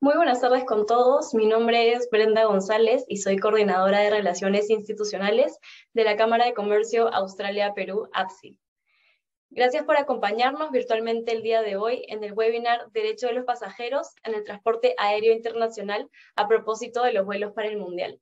Muy buenas tardes con todos. Mi nombre es Brenda González y soy coordinadora de Relaciones Institucionales de la Cámara de Comercio Australia-Perú, APSI. Gracias por acompañarnos virtualmente el día de hoy en el webinar Derecho de los pasajeros en el transporte aéreo internacional a propósito de los vuelos para el Mundial.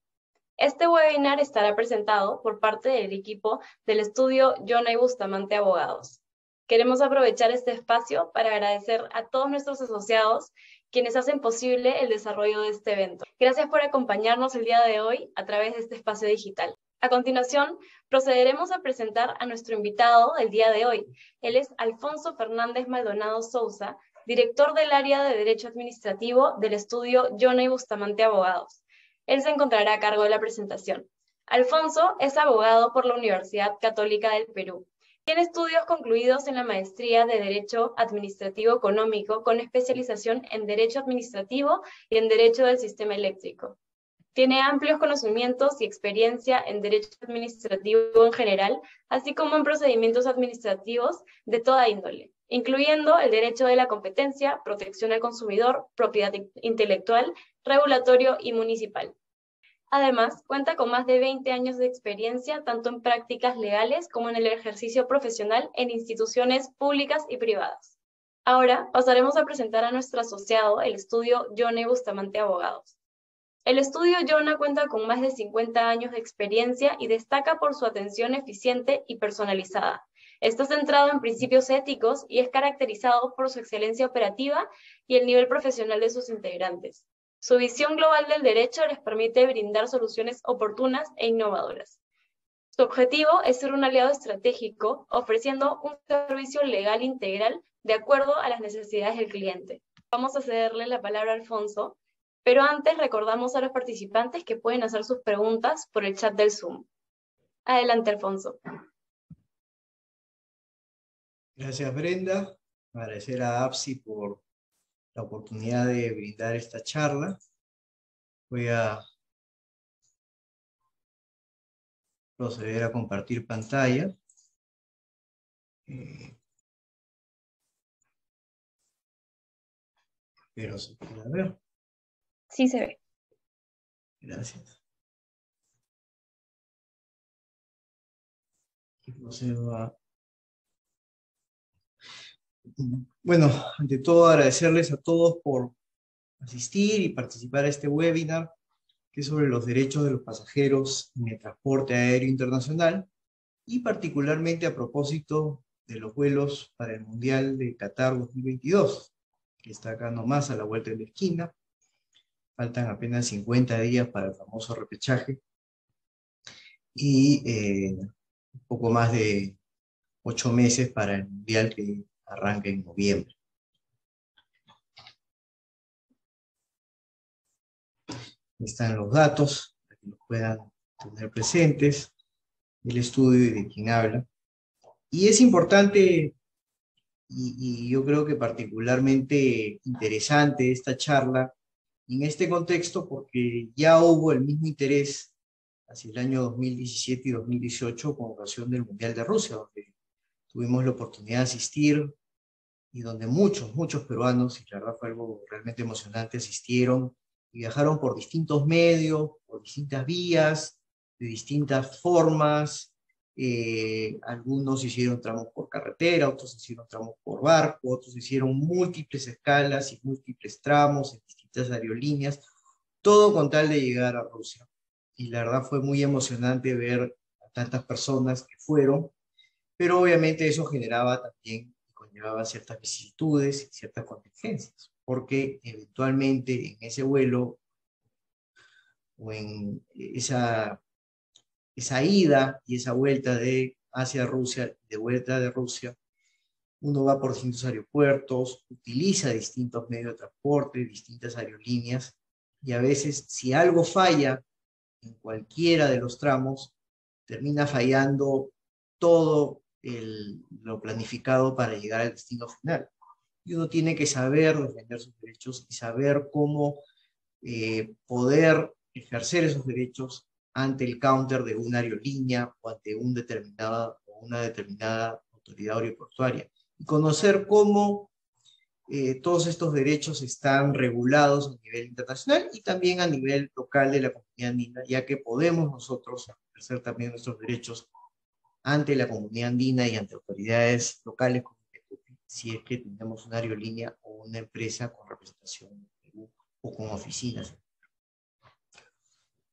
Este webinar estará presentado por parte del equipo del estudio Yona y Bustamante Abogados. Queremos aprovechar este espacio para agradecer a todos nuestros asociados quienes hacen posible el desarrollo de este evento. Gracias por acompañarnos el día de hoy a través de este espacio digital. A continuación, procederemos a presentar a nuestro invitado del día de hoy. Él es Alfonso Fernández Maldonado Sousa, director del área de Derecho Administrativo del estudio Yona y Bustamante Abogados. Él se encontrará a cargo de la presentación. Alfonso es abogado por la Universidad Católica del Perú. Tiene estudios concluidos en la maestría de Derecho Administrativo Económico con especialización en Derecho Administrativo y en Derecho del Sistema Eléctrico. Tiene amplios conocimientos y experiencia en Derecho Administrativo en general, así como en procedimientos administrativos de toda índole, incluyendo el derecho de la competencia, protección al consumidor, propiedad intelectual, regulatorio y municipal. Además, cuenta con más de 20 años de experiencia tanto en prácticas legales como en el ejercicio profesional en instituciones públicas y privadas. Ahora pasaremos a presentar a nuestro asociado, el estudio Yona y Bustamante Abogados. El estudio Yona cuenta con más de 50 años de experiencia y destaca por su atención eficiente y personalizada. Está centrado en principios éticos y es caracterizado por su excelencia operativa y el nivel profesional de sus integrantes. Su visión global del derecho les permite brindar soluciones oportunas e innovadoras. Su objetivo es ser un aliado estratégico, ofreciendo un servicio legal integral de acuerdo a las necesidades del cliente. Vamos a cederle la palabra a Alfonso, pero antes recordamos a los participantes que pueden hacer sus preguntas por el chat del Zoom. Adelante, Alfonso. Gracias, Brenda. Agradecer a APSI por la oportunidad de brindar esta charla. Voy a proceder a compartir pantalla. Espero se pueda ver. Sí se ve. Gracias. Y procedo a... Bueno, ante todo agradecerles a todos por asistir y participar a este webinar que es sobre los derechos de los pasajeros en el transporte aéreo internacional y particularmente a propósito de los vuelos para el Mundial de Qatar 2022, que está acá nomás a la vuelta de la esquina. Faltan apenas 50 días para el famoso repechaje y un poco más de 8 meses para el Mundial que arranca en noviembre. Están los datos para que los puedan tener presentes, el estudio y de quién habla. Y es importante, y yo creo que particularmente interesante esta charla en este contexto, porque ya hubo el mismo interés hacia el año 2017 y 2018 con ocasión del Mundial de Rusia, donde tuvimos la oportunidad de asistir y donde muchos peruanos, y la verdad fue algo realmente emocionante, asistieron y viajaron por distintos medios, por distintas vías, de distintas formas. Algunos hicieron tramos por carretera, otros hicieron tramos por barco, otros hicieron múltiples escalas y múltiples tramos en distintas aerolíneas, todo con tal de llegar a Rusia. Y la verdad fue muy emocionante ver a tantas personas que fueron, pero obviamente eso generaba también, conllevaba ciertas vicisitudes y ciertas contingencias, porque eventualmente en ese vuelo o en esa ida y esa vuelta hacia Rusia, de vuelta de Rusia, uno va por distintos aeropuertos, utiliza distintos medios de transporte, distintas aerolíneas, y a veces si algo falla en cualquiera de los tramos, termina fallando todo lo planificado para llegar al destino final. Y uno tiene que saber defender sus derechos y saber cómo poder ejercer esos derechos ante el counter de una aerolínea o ante una determinada autoridad aeroportuaria. Y conocer cómo todos estos derechos están regulados a nivel internacional y también a nivel local de la comunidad andina, ya que podemos nosotros ejercer también nuestros derechos ante la comunidad andina y ante autoridades locales como Metupi, si es que tenemos una aerolínea o una empresa con representación en Perú o con oficinas.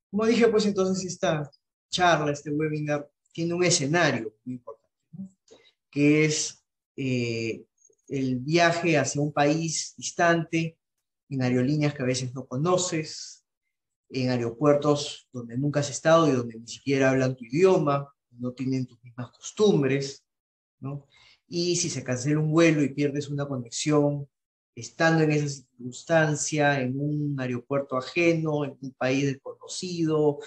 Como dije, pues entonces esta charla, este webinar, tiene un escenario muy importante, ¿no? Que es el viaje hacia un país distante, en aerolíneas que a veces no conoces, en aeropuertos donde nunca has estado y donde ni siquiera hablan tu idioma, no tienen tus mismas costumbres, ¿no? Y si se cancela un vuelo y pierdes una conexión, estando en esa circunstancia, en un aeropuerto ajeno, en un país desconocido,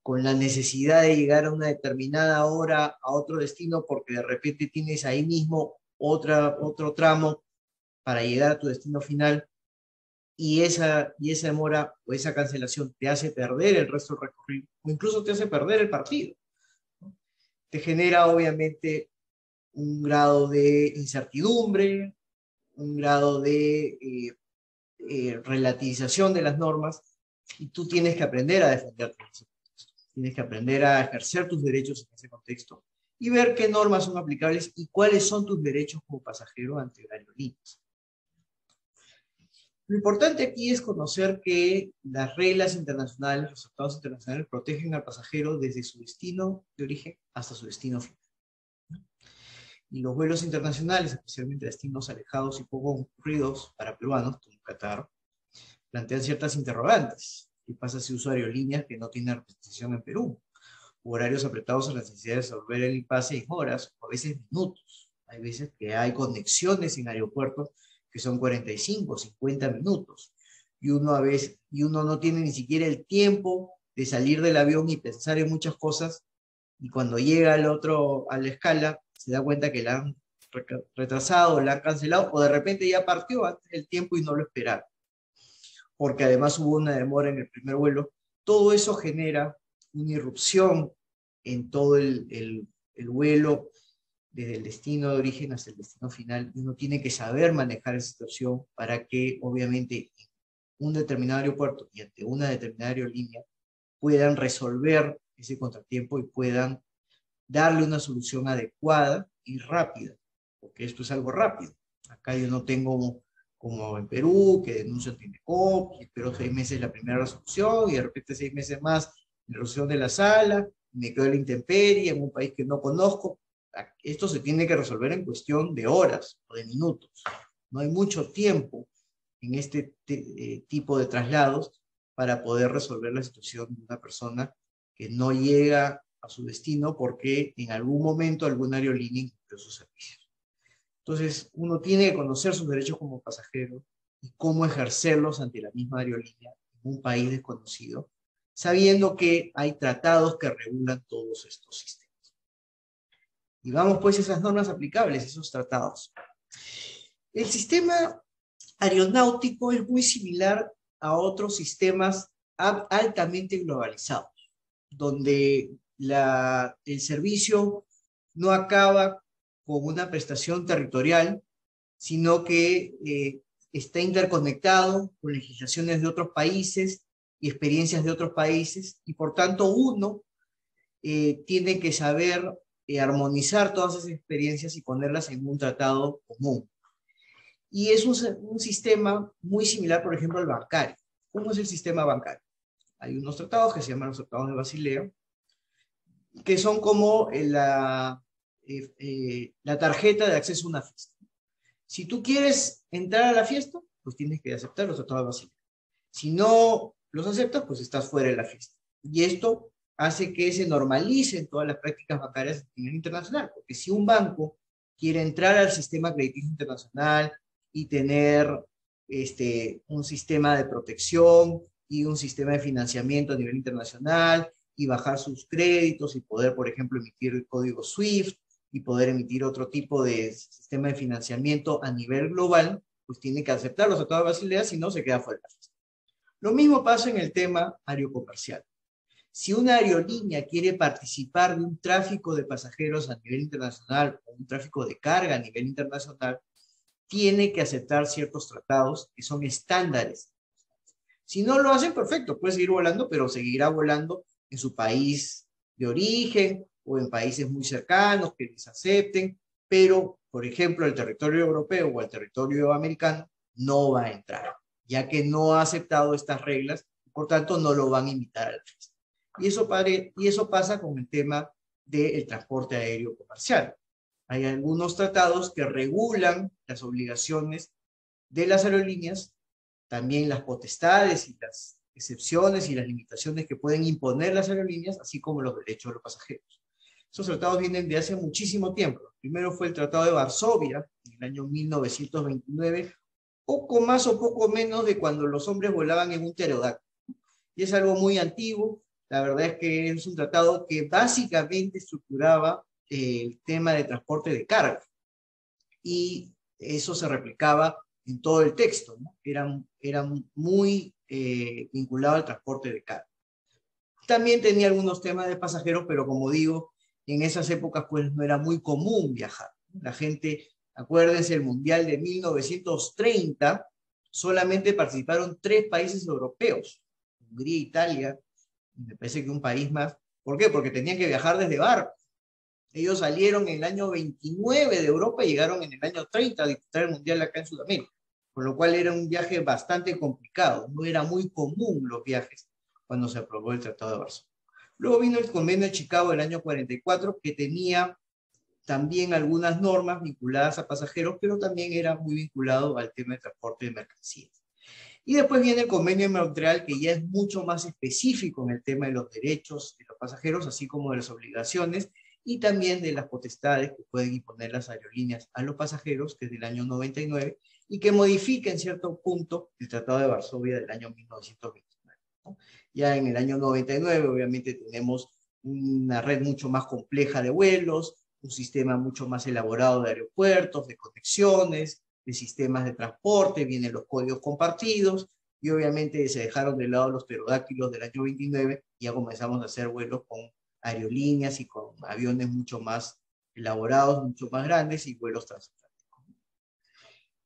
con la necesidad de llegar a una determinada hora a otro destino, porque de repente tienes ahí mismo otro tramo para llegar a tu destino final, y esa demora o esa cancelación te hace perder el resto del recorrido, o incluso te hace perder el partido, ¿no? Te genera obviamente un grado de incertidumbre, un grado de relativización de las normas, y tú tienes que aprender a defenderte en ese contexto. Tienes que aprender a ejercer tus derechos en ese contexto y ver qué normas son aplicables y cuáles son tus derechos como pasajero ante aerolíneas. Lo importante aquí es conocer que las reglas internacionales, los tratados internacionales protegen al pasajero desde su destino de origen hasta su destino final. Y los vuelos internacionales, especialmente destinos alejados y poco concurridos para peruanos, como Qatar, plantean ciertas interrogantes. ¿Qué pasa si uso aerolíneas que no tienen representación en Perú? Horarios apretados a la necesidad de resolver el impasse en horas, o a veces minutos. Hay veces que hay conexiones en aeropuertos que son 45, 50 minutos. Y uno no tiene ni siquiera el tiempo de salir del avión y pensar en muchas cosas, y cuando llega a la escala, se da cuenta que la han retrasado, la han cancelado, o de repente ya partió antes del tiempo y no lo esperaba, porque además hubo una demora en el primer vuelo. Todo eso genera una irrupción en todo el vuelo, desde el destino de origen hasta el destino final, y uno tiene que saber manejar esa situación para que, obviamente, un determinado aeropuerto y ante una determinada aerolínea puedan resolver ese contratiempo y puedan darle una solución adecuada y rápida, porque esto es algo rápido. Acá yo no tengo, como en Perú, que denuncio ante INDECOP, y espero 6 meses la primera resolución, y de repente 6 meses más la resolución de la sala, me quedo en la intemperie, en un país que no conozco. Esto se tiene que resolver en cuestión de horas o de minutos. No hay mucho tiempo en este tipo de traslados para poder resolver la situación de una persona que no llega a su destino porque en algún momento alguna aerolínea incumplió sus servicios. Entonces, uno tiene que conocer sus derechos como pasajero y cómo ejercerlos ante la misma aerolínea en un país desconocido, sabiendo que hay tratados que regulan todos estos sistemas. Y vamos pues a esas normas aplicables, esos tratados. El sistema aeronáutico es muy similar a otros sistemas altamente globalizados, donde el servicio no acaba con una prestación territorial, sino que está interconectado con legislaciones de otros países y experiencias de otros países, y por tanto uno tiene que saber armonizar todas esas experiencias y ponerlas en un tratado común. Y es un sistema muy similar, por ejemplo, al bancario. ¿Cómo es el sistema bancario? Hay unos tratados que se llaman los tratados de Basilea, que son como la tarjeta de acceso a una fiesta. Si tú quieres entrar a la fiesta, pues tienes que aceptar los tratados de Basilea. Si no los aceptas, pues estás fuera de la fiesta. Y esto hace que se normalicen todas las prácticas bancarias a nivel internacional, porque si un banco quiere entrar al sistema crediticio internacional y tener un sistema de protección y un sistema de financiamiento a nivel internacional y bajar sus créditos y poder, por ejemplo, emitir el código SWIFT y poder emitir otro tipo de sistema de financiamiento a nivel global, pues tiene que aceptar los tratados de Basilea, si no se queda fuera de la fiesta. Lo mismo pasa en el tema aerocomercial. Si una aerolínea quiere participar de un tráfico de pasajeros a nivel internacional o un tráfico de carga a nivel internacional, tiene que aceptar ciertos tratados que son estándares. Si no lo hacen, perfecto, puede seguir volando, pero seguirá volando en su país de origen o en países muy cercanos que les acepten, pero, por ejemplo, el territorio europeo o el territorio americano no va a entrar, ya que no ha aceptado estas reglas, por tanto no lo van a invitar a la fiesta. Y eso pasa con el tema del transporte aéreo comercial. Hay algunos tratados que regulan las obligaciones de las aerolíneas, también las potestades y las excepciones y las limitaciones que pueden imponer las aerolíneas, así como los derechos de los pasajeros. Esos tratados vienen de hace muchísimo tiempo. Primero fue el Tratado de Varsovia, en el año 1929, poco más o poco menos de cuando los hombres volaban en un pterodáctilo. Y es algo muy antiguo. La verdad es que es un tratado que básicamente estructuraba el tema de transporte de carga. Y eso se replicaba en todo el texto, ¿no? Era muy vinculado al transporte de carga. También tenía algunos temas de pasajeros, pero como digo, en esas épocas pues no era muy común viajar. La gente, acuérdense, el Mundial de 1930, solamente participaron 3 países europeos, Hungría, Italia, y me parece que un país más. ¿Por qué? Porque tenían que viajar desde barco. Ellos salieron en el año 29 de Europa y llegaron en el año 30 a disputar el Mundial acá en Sudamérica, con lo cual era un viaje bastante complicado, no era muy común los viajes cuando se aprobó el Tratado de Varsovia. Luego vino el Convenio de Chicago del año 44, que tenía también algunas normas vinculadas a pasajeros, pero también era muy vinculado al tema de transporte de mercancías. Y después viene el Convenio de Montreal, que ya es mucho más específico en el tema de los derechos de los pasajeros, así como de las obligaciones, y también de las potestades que pueden imponer las aerolíneas a los pasajeros, que es del año 99, y que modifica en cierto punto el Tratado de Varsovia del año 1929, ¿no? Ya en el año 99, obviamente, tenemos una red mucho más compleja de vuelos, un sistema mucho más elaborado de aeropuertos, de conexiones, de sistemas de transporte, vienen los códigos compartidos, y obviamente se dejaron de lado los pterodáctilos del año 29, y ya comenzamos a hacer vuelos con aerolíneas y con aviones mucho más elaborados, mucho más grandes y vuelos transatlánticos.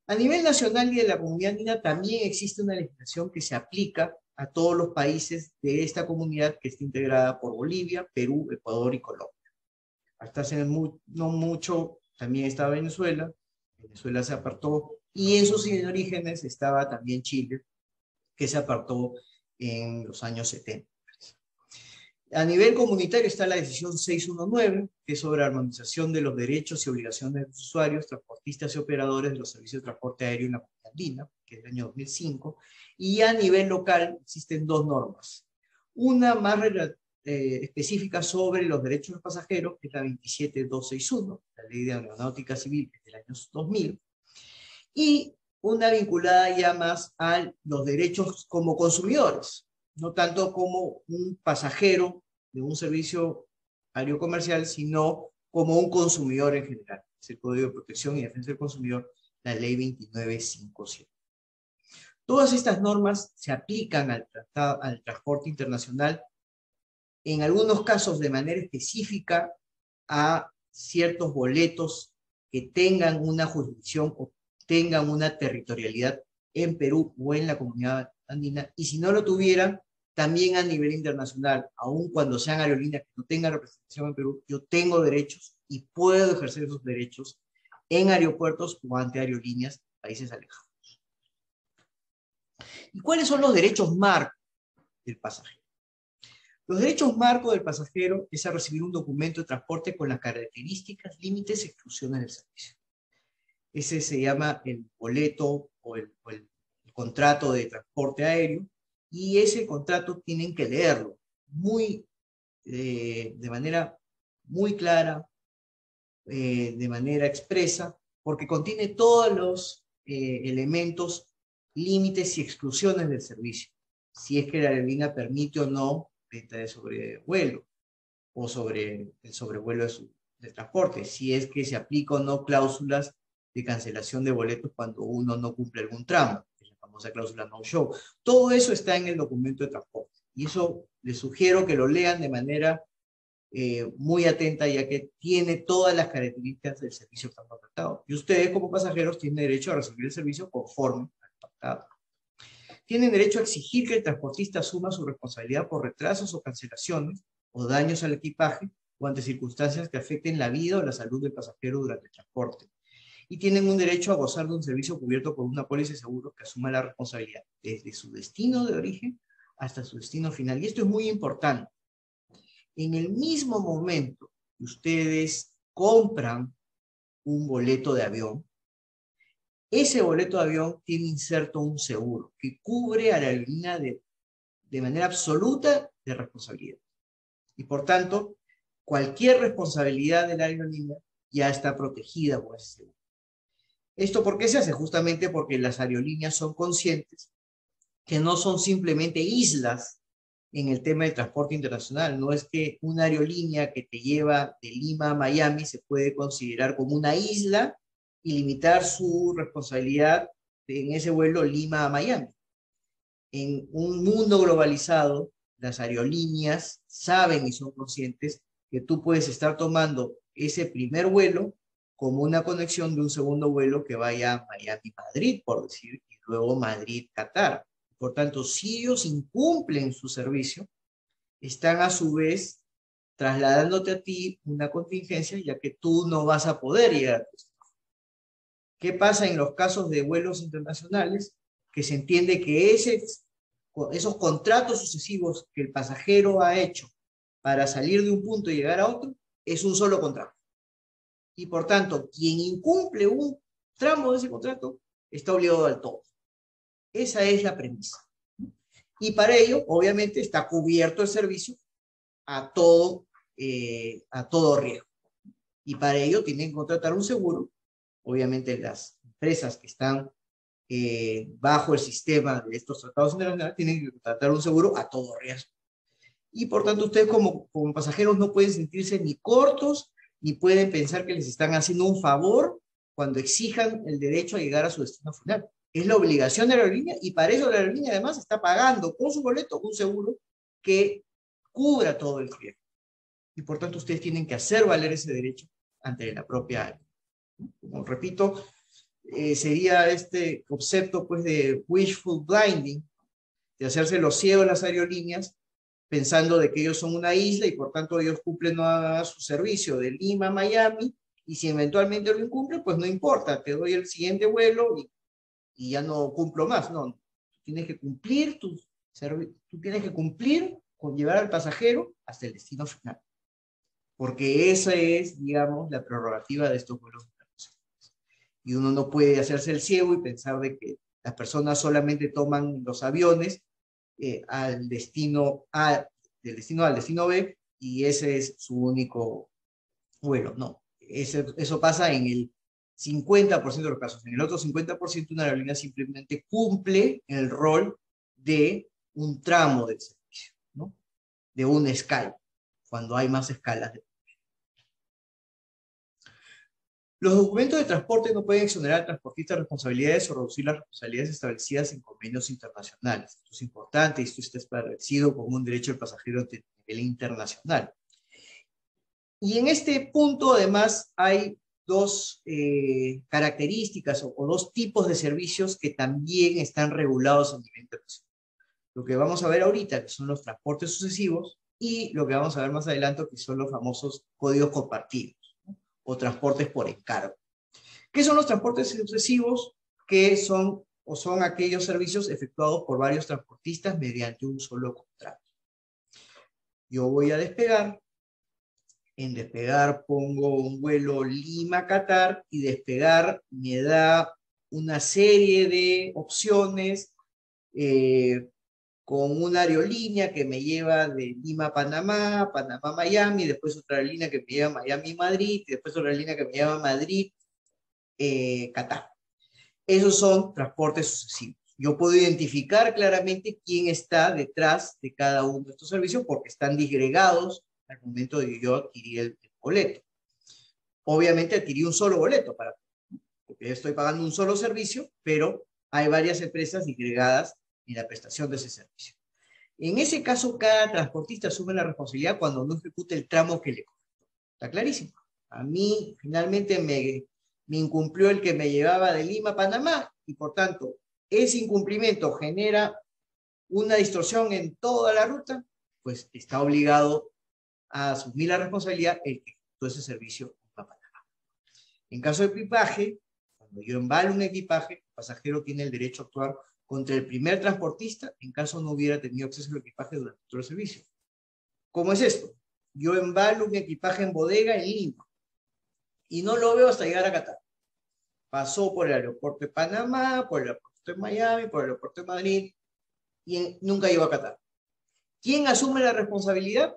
A nivel nacional y de la comunidad andina también existe una legislación que se aplica a todos los países de esta comunidad, que está integrada por Bolivia, Perú, Ecuador y Colombia. Hasta hace no mucho también estaba Venezuela. Venezuela se apartó, y en sus orígenes estaba también Chile, que se apartó en los años 70. A nivel comunitario está la decisión 619, que es sobre armonización de los derechos y obligaciones de los usuarios, transportistas y operadores de los servicios de transporte aéreo en la comunidad andina, que es del año 2005, y a nivel local existen 2 normas. Una más específica sobre los derechos de los pasajeros, que es la 27261, la Ley de Aeronáutica Civil, que es del año 2000, y una vinculada ya más a los derechos como consumidores, no tanto como un pasajero de un servicio aéreo comercial, sino como un consumidor en general. Es el Código de Protección y Defensa del Consumidor, la Ley 2957. Todas estas normas se aplican al transporte internacional, en algunos casos de manera específica a ciertos boletos que tengan una jurisdicción o tengan una territorialidad en Perú o en la comunidad andina, y si no lo tuvieran, también a nivel internacional, aun cuando sean aerolíneas que no tengan representación en Perú, yo tengo derechos y puedo ejercer esos derechos en aeropuertos o ante aerolíneas de países alejados. ¿Y cuáles son los derechos marco del pasajero? Los derechos marco del pasajero es a recibir un documento de transporte con las características, límites y exclusiones del servicio. Ese se llama el boleto o el contrato de transporte aéreo, y ese contrato tienen que leerlo de manera muy clara, de manera expresa, porque contiene todos los elementos, límites y exclusiones del servicio. Si es que la aerolínea permite o no venta de sobrevuelo o sobre el sobrevuelo de transporte, si es que se aplica o no cláusulas de cancelación de boletos cuando uno no cumple algún tramo, la famosa cláusula no-show. Todo eso está en el documento de transporte, y eso les sugiero que lo lean de manera muy atenta, ya que tiene todas las características del servicio que han contratado. Y ustedes, como pasajeros, tienen derecho a recibir el servicio conforme al pactado. Tienen derecho a exigir que el transportista asuma su responsabilidad por retrasos o cancelaciones o daños al equipaje o ante circunstancias que afecten la vida o la salud del pasajero durante el transporte. Y tienen un derecho a gozar de un servicio cubierto por una póliza de seguro que asuma la responsabilidad desde su destino de origen hasta su destino final. Y esto es muy importante. En el mismo momento que ustedes compran un boleto de avión, ese boleto de avión tiene inserto un seguro que cubre a la aerolínea de manera absoluta de responsabilidad. Y por tanto, cualquier responsabilidad de la aerolínea ya está protegida por ese seguro. ¿Esto por qué se hace? Justamente porque las aerolíneas son conscientes que no son simplemente islas en el tema del transporte internacional. No es que una aerolínea que te lleva de Lima a Miami se puede considerar como una isla y limitar su responsabilidad en ese vuelo Lima a Miami. En un mundo globalizado, las aerolíneas saben y son conscientes que tú puedes estar tomando ese primer vuelo como una conexión de un segundo vuelo que vaya a Miami-Madrid, por decir, y luego Madrid-Qatar. Por tanto, si ellos incumplen su servicio, están a su vez trasladándote a ti una contingencia, ya que tú no vas a poder llegar a tu destino. ¿Qué pasa en los casos de vuelos internacionales? Que se entiende que esos contratos sucesivos que el pasajero ha hecho para salir de un punto y llegar a otro, es un solo contrato. Y por tanto, quien incumple un tramo de ese contrato está obligado al todo. Esa es la premisa. Y para ello, obviamente, está cubierto el servicio a todo riesgo. Y para ello tienen que contratar un seguro. Obviamente las empresas que están bajo el sistema de estos tratados internacionales tienen que contratar un seguro a todo riesgo. Y por tanto ustedes como pasajeros no pueden sentirse ni cortos, ni pueden pensar que les están haciendo un favor cuando exijan el derecho a llegar a su destino final. Es la obligación de la aerolínea y para eso la aerolínea además está pagando con su boleto un seguro que cubra todo el riesgo. Y por tanto ustedes tienen que hacer valer ese derecho ante la propia aerolínea. Como repito, sería este concepto pues de wishful blinding, de hacerse los ciegos las aerolíneas, pensando de que ellos son una isla y por tanto ellos cumplen su servicio de Lima a Miami, y si eventualmente lo incumplen, pues no importa, te doy el siguiente vuelo y ya no cumplo más. No, tienes que cumplir tú tienes que cumplir con llevar al pasajero hasta el destino final, porque esa es, digamos, la prerrogativa de estos vuelos internacionales. Y uno no puede hacerse el ciego y pensar de que las personas solamente toman los aviones del destino A al destino B, y ese es su único vuelo. No, eso pasa en el 50% de los casos. En el otro 50%, una aerolínea simplemente cumple el rol de un tramo del servicio, ¿no? De una escala, cuando hay más escalas. Los documentos de transporte no pueden exonerar al transportista de responsabilidades o reducir las responsabilidades establecidas en convenios internacionales. Esto es importante y esto está establecido como un derecho del pasajero a nivel internacional. Y en este punto, además, hay dos características o dos tipos de servicios que también están regulados a nivel internacional. Lo que vamos a ver ahorita, que son los transportes sucesivos, y lo que vamos a ver más adelante, que son los famosos códigos compartidos, ¿no? O transportes por encargo. ¿Qué son los transportes sucesivos? Que son aquellos servicios efectuados por varios transportistas mediante un solo contrato. Yo voy a despegar. En despegar pongo un vuelo Lima-Qatar y despegar me da una serie de opciones con una aerolínea que me lleva de Lima a Panamá, Panamá a Miami, después otra aerolínea que me lleva a Miami Madrid, y después otra aerolínea que me lleva a Madrid, Qatar. Esos son transportes sucesivos. Yo puedo identificar claramente quién está detrás de cada uno de estos servicios porque están disgregados al momento de yo adquirir el boleto. Obviamente adquirí un solo boleto porque yo estoy pagando un solo servicio, pero hay varias empresas disgregadas en la prestación de ese servicio. En ese caso, cada transportista asume la responsabilidad cuando no ejecute el tramo que le corresponde. ¿Está clarísimo? A mí, finalmente, me incumplió el que me llevaba de Lima a Panamá, y por tanto, ese incumplimiento genera una distorsión en toda la ruta, pues está obligado a asumir la responsabilidad el que ejecutó ese servicio a Panamá. En caso de equipaje, cuando yo embalo un equipaje, el pasajero tiene el derecho a actuar contra el primer transportista en caso no hubiera tenido acceso al equipaje durante todo el servicio. ¿Cómo es esto? Yo embalo un equipaje en bodega en Lima y no lo veo hasta llegar a Qatar. Pasó por el aeropuerto de Panamá, por el aeropuerto de Miami, por el aeropuerto de Madrid y nunca llegó a Qatar. ¿Quién asume la responsabilidad?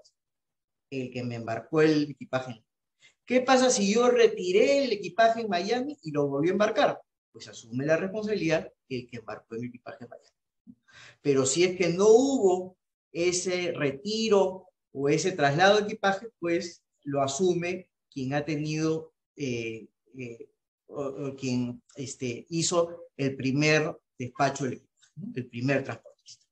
El que me embarcó el equipaje. ¿Qué pasa si yo retiré el equipaje en Miami y lo volví a embarcar? Pues asume la responsabilidad el que embarcó el equipaje en Miami. Pero si es que no hubo ese retiro o ese traslado de equipaje, pues lo asume quien ha tenido, o quien hizo el primer despacho del equipaje, ¿no? El primer transportista.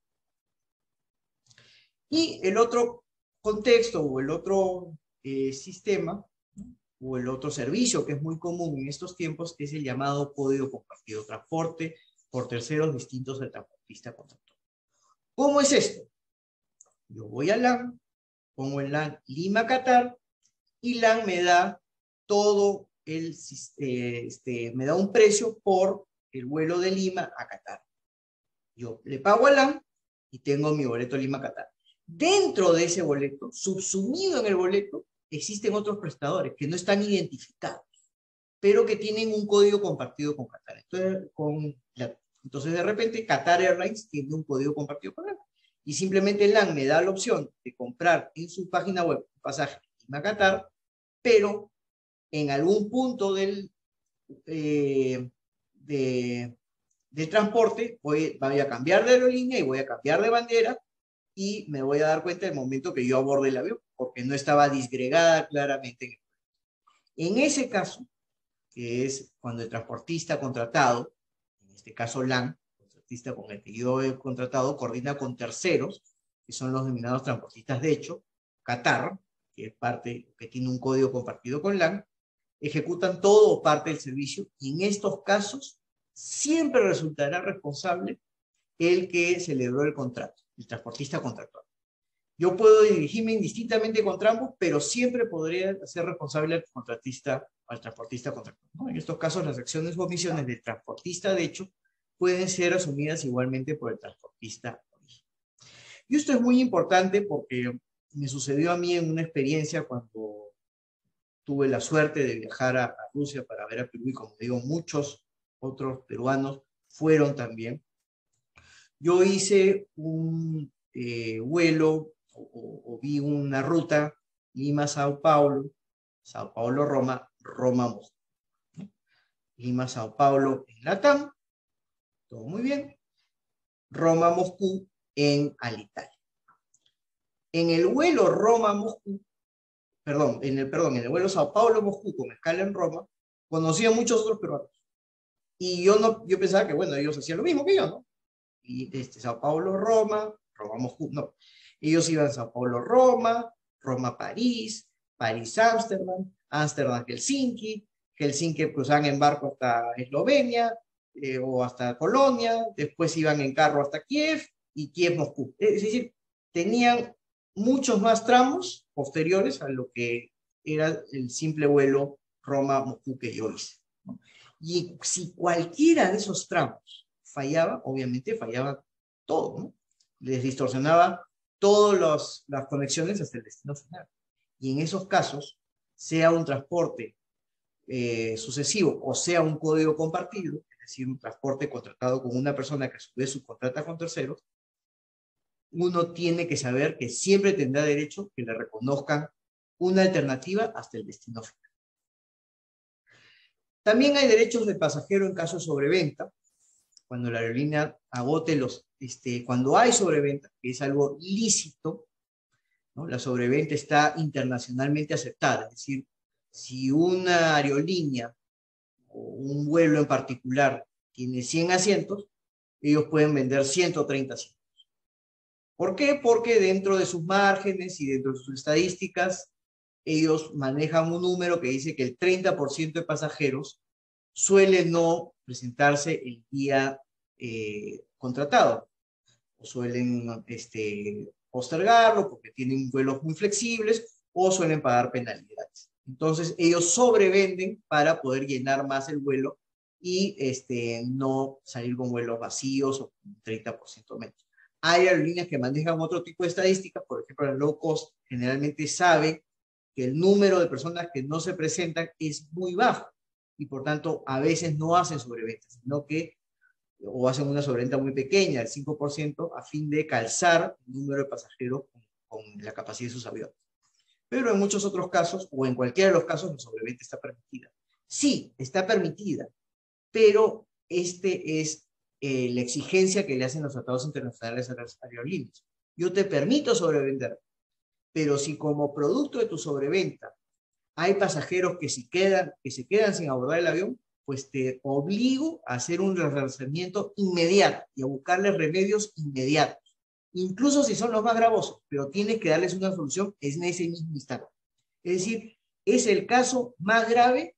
Y el otro contexto o el otro sistema, ¿no? O el otro servicio que es muy común en estos tiempos es el llamado código compartido, transporte por terceros distintos al transportista contractual. ¿Cómo es esto? Yo voy a LAN, pongo en LAN Lima-Qatar y LAN me da todo me da un precio por el vuelo de Lima a Qatar. Yo le pago a LAN y tengo mi boleto Lima-Qatar. Dentro de esse boleto, subsumido en el boleto, existen otros prestadores que no están identificados, pero que tienen un código compartido con Qatar. Entonces de repente, Qatar Airlines tiene un código compartido con LAN. Y simplemente LAN me da la opción de comprar en su página web un pasaje Lima-Qatar, pero en algún punto del transporte voy a cambiar de aerolínea y voy a cambiar de bandera y me voy a dar cuenta del momento que yo aborde el avión, porque no estaba disgregada claramente. En ese caso, que es cuando el transportista contratado, en este caso LAN, transportista con el que yo he contratado, coordina con terceros, que son los denominados transportistas de hecho, Qatar, que es parte, que tiene un código compartido con LAN, ejecutan todo o parte del servicio, y en estos casos siempre resultará responsable el que celebró el contrato, el transportista contractual. Yo puedo dirigirme indistintamente contra ambos, pero siempre podría ser responsable al contratista, al transportista contractual, ¿no? En estos casos, las acciones o omisiones del transportista, de hecho, pueden ser asumidas igualmente por el transportista origen. Y esto es muy importante porque me sucedió a mí en una experiencia cuando tuve la suerte de viajar a Rusia para ver a Perú, y como digo, muchos otros peruanos fueron también. Yo hice un vuelo o vi una ruta Lima-Sao Paulo, Sao Paulo-Roma, Roma-Moscú. Lima-Sao Paulo en Latam, todo muy bien. Roma-Moscú en Alitalia. En el vuelo Roma-Moscú, en el vuelo Sao Paulo-Moscú con escala en Roma, conocí a muchos otros peruanos. Y yo pensaba que, bueno, ellos hacían lo mismo que yo, ¿no? Y Sao Paulo-Roma, Roma-Moscú, no. Ellos iban a Sao Paulo-Roma, Roma-París, París-Ámsterdam, Ámsterdam-Helsinki, Helsinki cruzaban en barco hasta Eslovenia, o hasta Colonia, después iban en carro hasta Kiev, y Kiev-Moscú. Es decir, tenían muchos más tramos posteriores a lo que era el simple vuelo Roma-Moscú que yo hice, ¿no? Y si cualquiera de esos tramos fallaba, obviamente fallaba todo, ¿no? Les distorsionaba todas las conexiones hasta el destino final. Y en esos casos, sea un transporte sucesivo o sea un código compartido, es decir, un transporte contratado con una persona que a su vez subcontrata con terceros, uno tiene que saber que siempre tendrá derecho que le reconozcan una alternativa hasta el destino final. También hay derechos del pasajero en caso de sobreventa, cuando la aerolínea agote cuando hay sobreventa, que es algo lícito, ¿no? La sobreventa está internacionalmente aceptada, es decir, si una aerolínea o un vuelo en particular tiene 100 asientos, ellos pueden vender 130 asientos. ¿Por qué? Porque dentro de sus márgenes y dentro de sus estadísticas, ellos manejan un número que dice que el 30% de pasajeros suele no presentarse el día contratado, o suelen postergarlo porque tienen vuelos muy flexibles, o suelen pagar penalidades. Entonces, ellos sobrevenden para poder llenar más el vuelo y no salir con vuelos vacíos o con 30% menos. Hay aerolíneas que manejan otro tipo de estadísticas, por ejemplo, la low cost generalmente sabe que el número de personas que no se presentan es muy bajo y por tanto a veces no hacen sobreventas, sino que o hacen una sobreventa muy pequeña, el 5%, a fin de calzar el número de pasajeros con la capacidad de sus aviones. Pero en muchos otros casos, o en cualquiera de los casos, la sobreventa está permitida. Sí, está permitida, pero es la exigencia que le hacen los tratados internacionales a las aerolíneas. Yo te permito sobrevender, pero si como producto de tu sobreventa hay pasajeros que se quedan sin abordar el avión, pues te obligo a hacer un resarcimiento inmediato y a buscarles remedios inmediatos, incluso si son los más gravosos, pero tienes que darles una solución en ese mismo instante. Es decir, es el caso más grave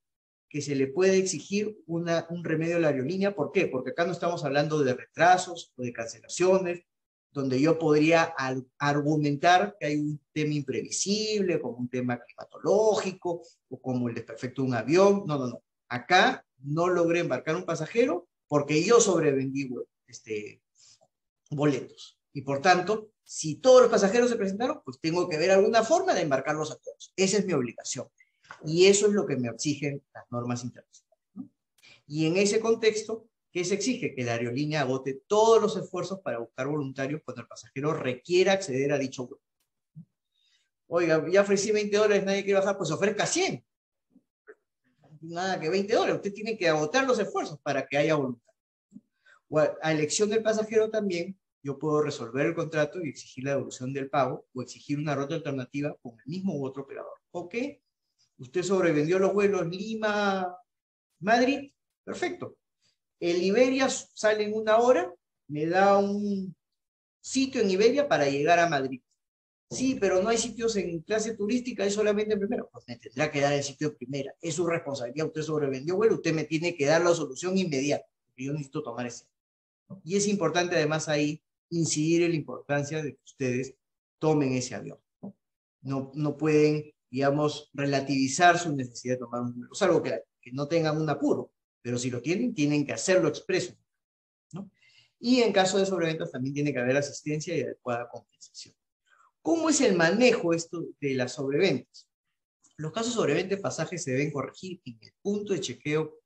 que se le puede exigir un remedio a la aerolínea. ¿Por qué? Porque acá no estamos hablando de retrasos o de cancelaciones, donde yo podría argumentar que hay un tema imprevisible, como un tema climatológico, o como el desperfecto de un avión. No, no, no. Acá no logré embarcar un pasajero porque yo sobrevendí boletos. Y por tanto, si todos los pasajeros se presentaron, pues tengo que ver alguna forma de embarcarlos a todos. Esa es mi obligación. Y eso es lo que me exigen las normas internacionales, ¿no? Y en ese contexto, ¿qué se exige? Que la aerolínea agote todos los esfuerzos para buscar voluntarios cuando el pasajero requiera acceder a dicho vuelo. Oiga, ya ofrecí $20, nadie quiere bajar, pues ofrezca 100. Nada que $20. Usted tiene que agotar los esfuerzos para que haya voluntad. O a elección del pasajero también, yo puedo resolver el contrato y exigir la devolución del pago o exigir una ruta alternativa con el mismo u otro operador. ¿Ok? Usted sobrevendió los vuelos Lima-Madrid, perfecto. El Iberia sale en 1 hora, me da un sitio en Iberia para llegar a Madrid. Sí, pero no hay sitios en clase turística, es solamente en primera. Pues me tendrá que dar el sitio en primera. Es su responsabilidad, usted sobrevendió vuelo, usted me tiene que dar la solución inmediata, porque yo necesito tomar ese. Y es importante además ahí incidir en la importancia de que ustedes tomen ese avión. No pueden, digamos, relativizar su necesidad de tomar un vuelo, salvo que no tengan un apuro, pero si lo tienen, tienen que hacerlo expreso, ¿no? Y en caso de sobreventas también tiene que haber asistencia y adecuada compensación. ¿Cómo es el manejo esto de las sobreventas? Los casos de sobreventa de pasajes se deben corregir en el punto de chequeo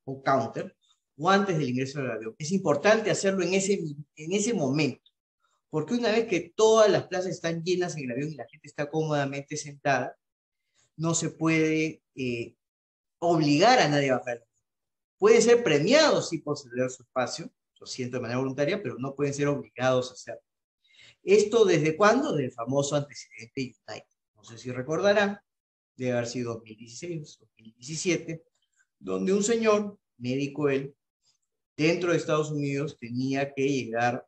o counter o antes del ingreso al avión. Es importante hacerlo en ese momento, porque una vez que todas las plazas están llenas en el avión y la gente está cómodamente sentada, no se puede obligar a nadie a bajar. Pueden ser premiados, sí, por ceder su espacio, lo siento, de manera voluntaria, pero no pueden ser obligados a hacerlo. ¿Esto desde cuándo? Del famoso antecedente United. No sé si recordarán, debe haber sido 2016, 2017, donde un señor, médico él, dentro de Estados Unidos tenía que llegar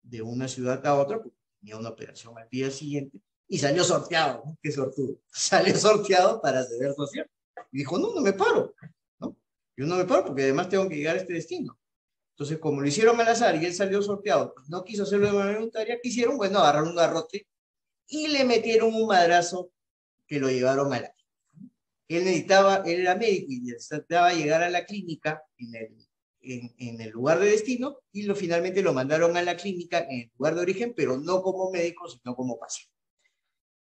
de una ciudad a otra, porque tenía una operación al día siguiente, y salió sorteado, ¿no? Qué sortudo. Salió sorteado para ceder su asiento. Y dijo, no me paro, ¿no? Yo no me paro porque además tengo que llegar a este destino. Entonces, como lo hicieron al azar y él salió sorteado, no quiso hacerlo de manera voluntaria, ¿qué hicieron? Bueno, agarraron un garrote y le metieron un madrazo que lo llevaron a la clínica. Él era médico y necesitaba llegar a la clínica en el lugar de destino y finalmente lo mandaron a la clínica en el lugar de origen, pero no como médico, sino como paciente.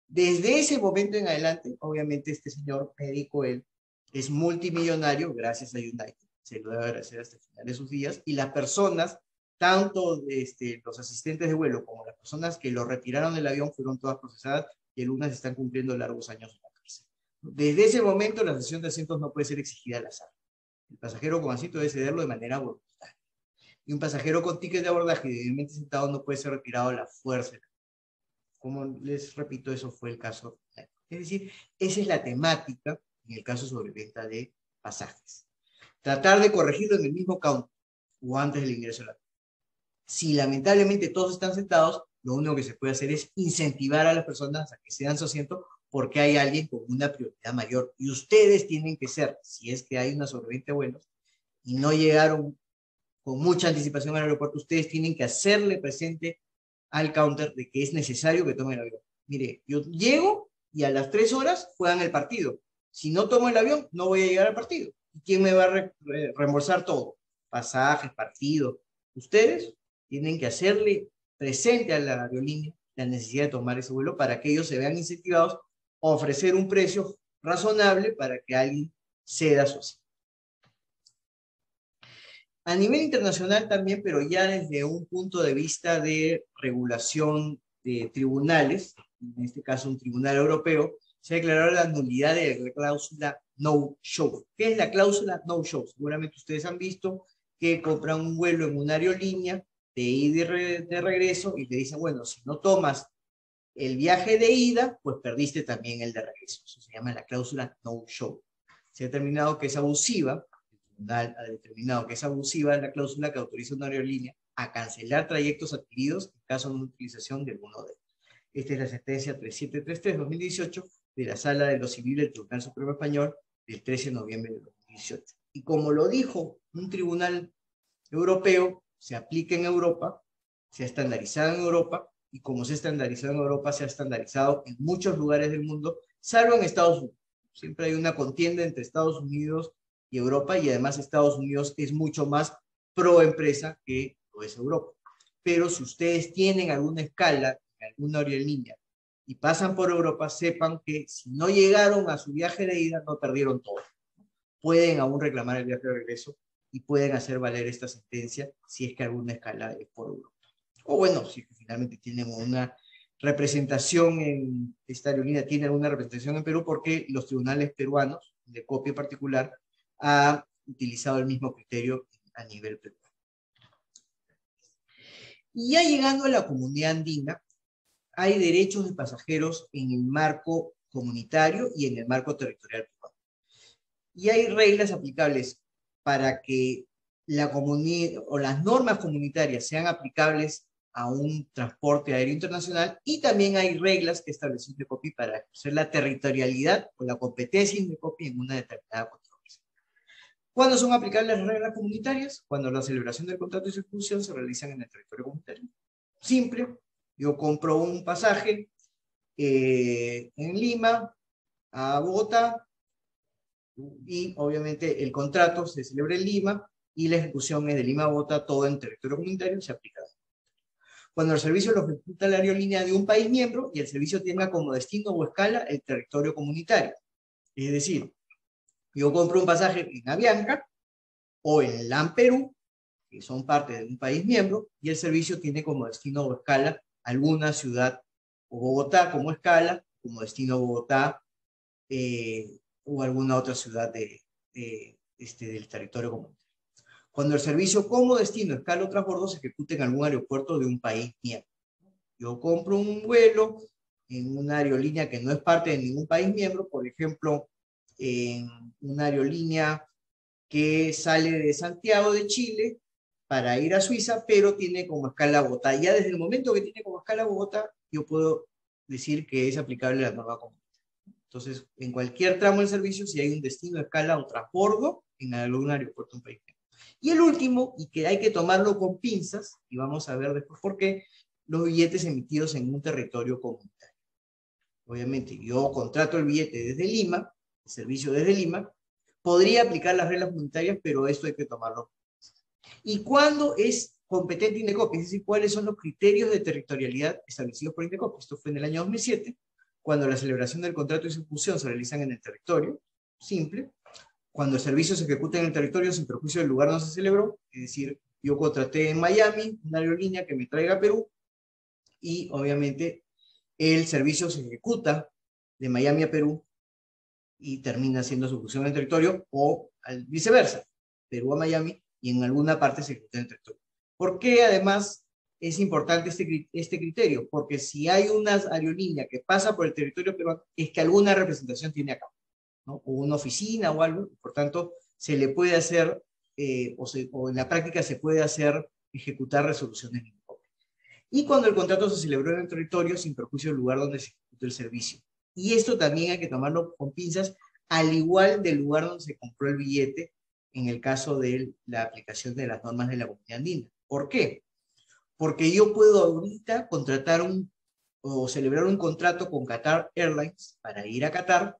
Desde ese momento en adelante, obviamente este señor médico, él es multimillonario gracias a United, se lo debe agradecer hasta el final de sus días, y las personas, tanto los asistentes de vuelo como las personas que lo retiraron del avión fueron todas procesadas y algunas están cumpliendo largos años en la cárcel. Desde ese momento la cesión de asientos no puede ser exigida al azar. El pasajero con asiento debe cederlo de manera voluntaria. Y un pasajero con ticket de abordaje debidamente sentado no puede ser retirado a la fuerza. Como les repito, eso fue el caso. Es decir, esa es la temática en el caso sobre venta de pasajes. Tratar de corregirlo en el mismo counter o antes del ingreso a la. Si lamentablemente todos están sentados, lo único que se puede hacer es incentivar a las personas a que cedan su asiento porque hay alguien con una prioridad mayor. Y ustedes tienen que ser, si es que hay una sobreventa de vuelos y no llegaron con mucha anticipación al aeropuerto, ustedes tienen que hacerle presente al counter de que es necesario que tomen el avión. Mire, yo llego y a las 3 horas juegan el partido. Si no tomo el avión, no voy a llegar al partido. ¿Y quién me va a reembolsar todo? Pasajes, partido. Ustedes tienen que hacerle presente a la aerolínea la necesidad de tomar ese vuelo para que ellos se vean incentivados a ofrecer un precio razonable para que alguien ceda su asiento. A nivel internacional también, pero ya desde un punto de vista de regulación de tribunales, en este caso un tribunal europeo, se ha declarado la nulidad de la cláusula no-show. ¿Qué es la cláusula no-show? Seguramente ustedes han visto que compran un vuelo en una aerolínea de ida y de regreso y le dicen, bueno, si no tomas el viaje de ida, pues perdiste también el de regreso. Eso se llama la cláusula no-show. Se ha determinado que es abusiva, el tribunal ha determinado que es abusiva la cláusula que autoriza a una aerolínea a cancelar trayectos adquiridos en caso de una utilización de alguno de ellos. Esta es la sentencia 3733-2018 de la Sala de lo Civil del Tribunal Supremo Español del 13 de noviembre de 2018. Y como lo dijo un tribunal europeo, se aplica en Europa, se ha estandarizado en Europa, y como se ha estandarizado en Europa, se ha estandarizado en muchos lugares del mundo, salvo en Estados Unidos. Siempre hay una contienda entre Estados Unidos y Europa, y además Estados Unidos es mucho más pro empresa que lo es Europa. Pero si ustedes tienen alguna escala en alguna aerolínea y pasan por Europa, sepan que si no llegaron a su viaje de ida, no perdieron todo. Pueden aún reclamar el viaje de regreso y pueden hacer valer esta sentencia si es que alguna escala es por Europa. O bueno, si finalmente tienen una representación en esta aerolínea, tiene alguna representación en Perú, porque los tribunales peruanos, de copia particular, han utilizado el mismo criterio a nivel peruano. Y ya llegando a la comunidad andina, hay derechos de pasajeros en el marco comunitario y en el marco territorial peruano. Y hay reglas aplicables para que la comunidad o las normas comunitarias sean aplicables a un transporte aéreo internacional, y también hay reglas que estableció INDECOPI para ejercer la territorialidad o la competencia INDECOPI en una determinada controversia. ¿Cuándo son aplicables las reglas comunitarias? Cuando la celebración del contrato de ejecución se realizan en el territorio comunitario. Simple, yo compro un pasaje en Lima a Bogotá, y obviamente el contrato se celebra en Lima y la ejecución es de Lima a Bogotá, todo en territorio comunitario, se aplica. Cuando el servicio lo ejecuta la aerolínea de un país miembro y el servicio tenga como destino o escala el territorio comunitario. Es decir, yo compro un pasaje en Avianca o en LAN Perú, que son parte de un país miembro, y el servicio tiene como destino o escala alguna ciudad o Bogotá como escala, como destino Bogotá, o alguna otra ciudad del territorio comunitario. Cuando el servicio como destino, escala o transbordo se ejecute en algún aeropuerto de un país miembro. Yo compro un vuelo en una aerolínea que no es parte de ningún país miembro, por ejemplo, en una aerolínea que sale de Santiago de Chile para ir a Suiza, pero tiene como escala Bogotá. Ya desde el momento que tiene como escala Bogotá, yo puedo decir que es aplicable la norma comunitaria. Entonces, en cualquier tramo del servicio, si hay un destino, escala o transbordo en algún aeropuerto de un país. Y el último, y que hay que tomarlo con pinzas, y vamos a ver después por qué, los billetes emitidos en un territorio comunitario. Obviamente, yo contrato el billete desde Lima, el servicio desde Lima, podría aplicar las reglas comunitarias, pero esto hay que tomarlo con pinzas. ¿Y cuándo es competente INDECOPI? Es decir, ¿cuáles son los criterios de territorialidad establecidos por INDECOPI? Esto fue en el año 2007, cuando la celebración del contrato de ejecución se realizan en el territorio, simple. Cuando el servicio se ejecuta en el territorio sin perjuicio del lugar donde se celebró, es decir, yo contraté en Miami una aerolínea que me traiga a Perú, y obviamente el servicio se ejecuta de Miami a Perú y termina siendo su ejecución en el territorio, o viceversa, Perú a Miami, y en alguna parte se ejecuta en el territorio. ¿Por qué además es importante este criterio? Porque si hay una aerolínea que pasa por el territorio peruano, es que alguna representación tiene acá, ¿no? O una oficina o algo, por tanto, se le puede hacer, o en la práctica se puede hacer ejecutar resoluciones de INDECOPI. y cuando el contrato se celebró en el territorio sin perjuicio del lugar donde se ejecutó el servicio. Y esto también hay que tomarlo con pinzas, al igual del lugar donde se compró el billete en el caso de la aplicación de las normas de la Comunidad Andina. ¿Por qué? Porque yo puedo ahorita contratar o celebrar un contrato con Qatar Airlines para ir a Qatar,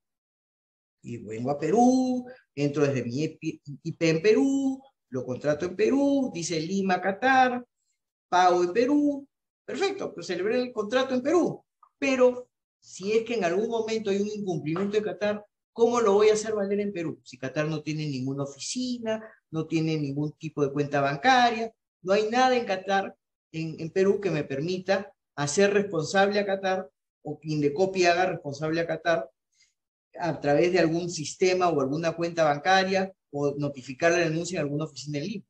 y vengo a Perú, entro desde mi IP en Perú, lo contrato en Perú, dice Lima, Qatar, pago en Perú, perfecto, pues celebré el contrato en Perú. Pero si es que en algún momento hay un incumplimiento de Qatar, ¿cómo lo voy a hacer valer en Perú? Si Qatar no tiene ninguna oficina, no tiene ningún tipo de cuenta bancaria, no hay nada en Qatar, en Perú, que me permita hacer responsable a Qatar, o que Indecopi haga responsable a Qatar a través de algún sistema o alguna cuenta bancaria, o notificar la denuncia en alguna oficina en Lima,